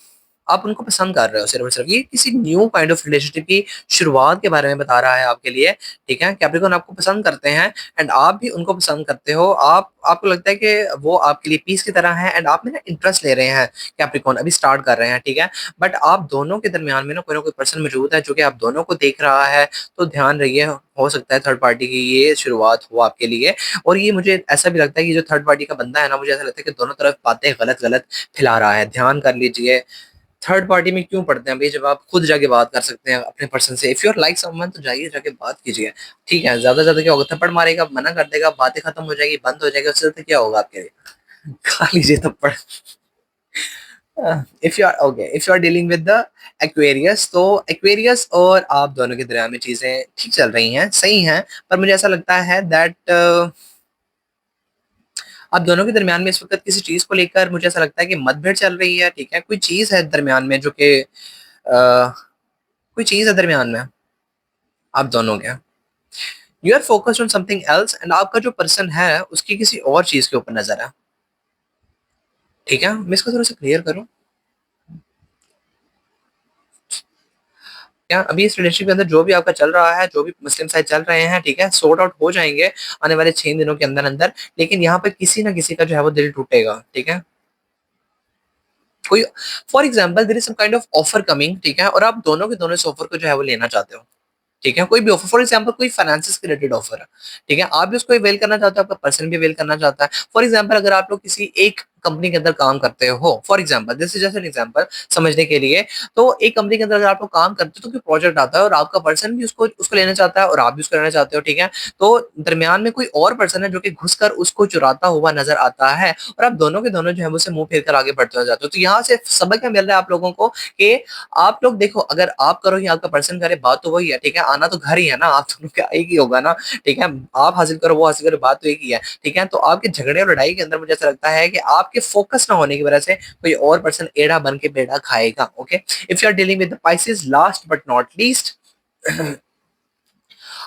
आप उनको पसंद कर रहे हो सिर्फ और सिर्फ, ये किसी न्यू काइंड ऑफ रिलेशनशिप की शुरुआत के बारे में बता रहा है आपके लिए। ठीक है, कैप्रिकॉन आपको पसंद करते हैं, एंड आप भी उनको पसंद करते हो। आपको लगता है कि वो आपके लिए पीस की तरह है, एंड आप में ना इंटरेस्ट ले रहे हैं। कैप्रिकॉन अभी स्टार्ट कर रहे हैं। ठीक है, बट आप दोनों के दरमियान में ना कोई पर्सन मौजूद है जो कि आप दोनों को देख रहा है। तो ध्यान रहिए, हो सकता है थर्ड पार्टी की ये शुरुआत हो आपके लिए। और ये मुझे ऐसा भी लगता है कि जो थर्ड पार्टी का बंदा है ना, मुझे ऐसा लगता है कि दोनों तरफ बातें गलत गलत फैला रहा है। ध्यान कर लीजिए, थर्ड पार्टी में क्यों पढ़ते हैं भाई, जब आप खुद जाके बात कर सकते हैं अपने पर्सन से। If you are like someone तो जाइए जाके बात कीजिए। ठीक है, ज्यादा ज्यादा क्या होगा, थप्पड़ मारेगा, मना कर देगा, बातें खत्म हो जाएगी, बंद हो जाएगी, उससे ज्यादा क्या होगा आपके लिए? खा लीजिए थप्पड़। If you are okay, if you are dealing with the Aquarius, तो एक्वेरियस और आप दोनों के दरमियान में चीजें ठीक चल रही हैं, सही हैं। पर मुझे ऐसा लगता है दैट आप दोनों के दरमियान में इस वक्त किसी चीज को लेकर मुझे ऐसा लगता है कि मतभेद चल रही है। ठीक है, कोई चीज है दरमियान में जो कि कोई चीज है दरमियान में आप दोनों के। You are focused on something else and आपका जो पर्सन है उसकी किसी और चीज के ऊपर नजर है। ठीक है, मैं इसको थोड़ा सा क्लियर करूं क्या? अभी इस रिलेशनशिप के अंदर जो भी आपका चल रहा है, जो भी मुस्लिम साइड चल रहे हैं, ठीक है, सॉर्ट आउट हो जाएंगे आने वाले 6 दिनों के अंदर अंदर। लेकिन यहाँ पे किसी ना किसी का जो है वो दिल टूटेगा। ठीक है, कोई for example there is some kind of offer coming, ठीक है, और आप दोनों के दोनों इस ऑफर को जो है वो लेना चाहते हो। ठीक है, कोई भी ऑफर, फॉर एग्जांपल कोई फाइनेंसिस के रिलेटेड ऑफर है। ठीक है, आप भी उसको अवेल करना चाहते हो, आपका पर्सन भी अवेल करना चाहता है। फॉर एग्जांपल अगर आप लोग किसी एक कंपनी के अंदर काम करते हो, for example this is just an example समझने के लिए, तो एक कंपनी के अंदर अगर आप लोग काम करते हो तो कोई प्रोजेक्ट आता है और आपका पर्सन भी उसको उसको लेना चाहता है और आप भी उसको लेना चाहते हो। ठीक है, तो दरमियान में कोई और पर्सन है जो कि घुसकर उसको चुराता हुआ नजर आता है और आप दोनों के दोनों जो है मुझसे मुंह फेर कर आगे बढ़ते हो जाते हो। तो यहाँ से सबक क्या मिल रहा है आप लोगों को कि आप लोग देखो, अगर आप करो या आपका पर्सन करे, बात तो वही है। ठीक है, आना तो घर ही है ना, आप दोनों का एक ही होगा ना। ठीक है, आप हासिल करो वो हासिल करो, बात तो एक ही है। ठीक है, तो आपके झगड़े और लड़ाई के अंदर मुझे ऐसा लगता है कि आपके फोकस ना होने की वजह से कोई और पर्सन एड़ा बन के बेड़ा खाएगा। Okay, if you are dealing with the Pisces, last but not least,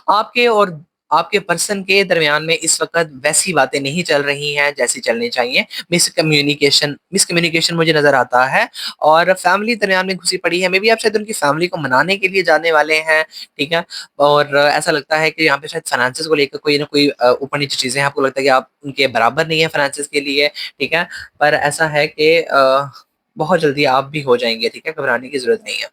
आपके और आपके पर्सन के दरमियान में इस वक्त वैसी बातें नहीं चल रही हैं जैसी चलनी चाहिए। मिसकम्युनिकेशन मुझे नजर आता है और फैमिली दरमियान में घुसी पड़ी है। मे बी आप शायद उनकी फैमिली को मनाने के लिए जाने वाले हैं। ठीक है, और ऐसा लगता है कि यहाँ पे शायद फाइनेंसिस को लेकर कोई ना कोई ऊपर नीचे चीजें हैं। आपको लगता है कि आप उनके बराबर नहीं है फाइनेंसिस के लिए। ठीक है, पर ऐसा है कि बहुत जल्दी आप भी हो जाएंगे। ठीक है, घबराने की जरूरत नहीं है,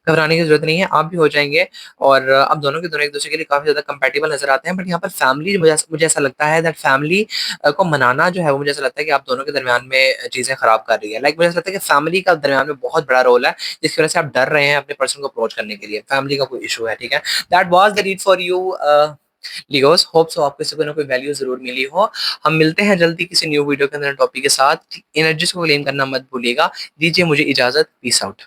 घबराने की जरूरत नहीं है, आप भी हो जाएंगे। और आप दोनों के दोनों एक दूसरे के लिए काफी ज्यादा कंपेटेबल नजर आते हैं। बट यहाँ पर फैमिली, मुझे ऐसा लगता है दैट फैमिली को मनाना जो है वो मुझे ऐसा लगता है कि आप दोनों के दरमियान में चीजें खराब कर रही है। लाइक मुझे ऐसा लगता है कि फैमिली का दरमियान में बहुत बड़ा रोल है जिसकी वजह से आप डर रहे हैं अपने पर्सन को अप्रोच करने के लिए। फैमिली का कोई इशू है। ठीक है, that was the read for you Leos, hope so आपको इससे कोई ना कोई वैल्यू जरूर मिली हो। हम मिलते हैं जल्दी किसी न्यू वीडियो के अंदर टॉपिक के साथ। एनर्जी को क्लेम करना मत भूलिएगा। दीजिए मुझे इजाजत, पीस आउट।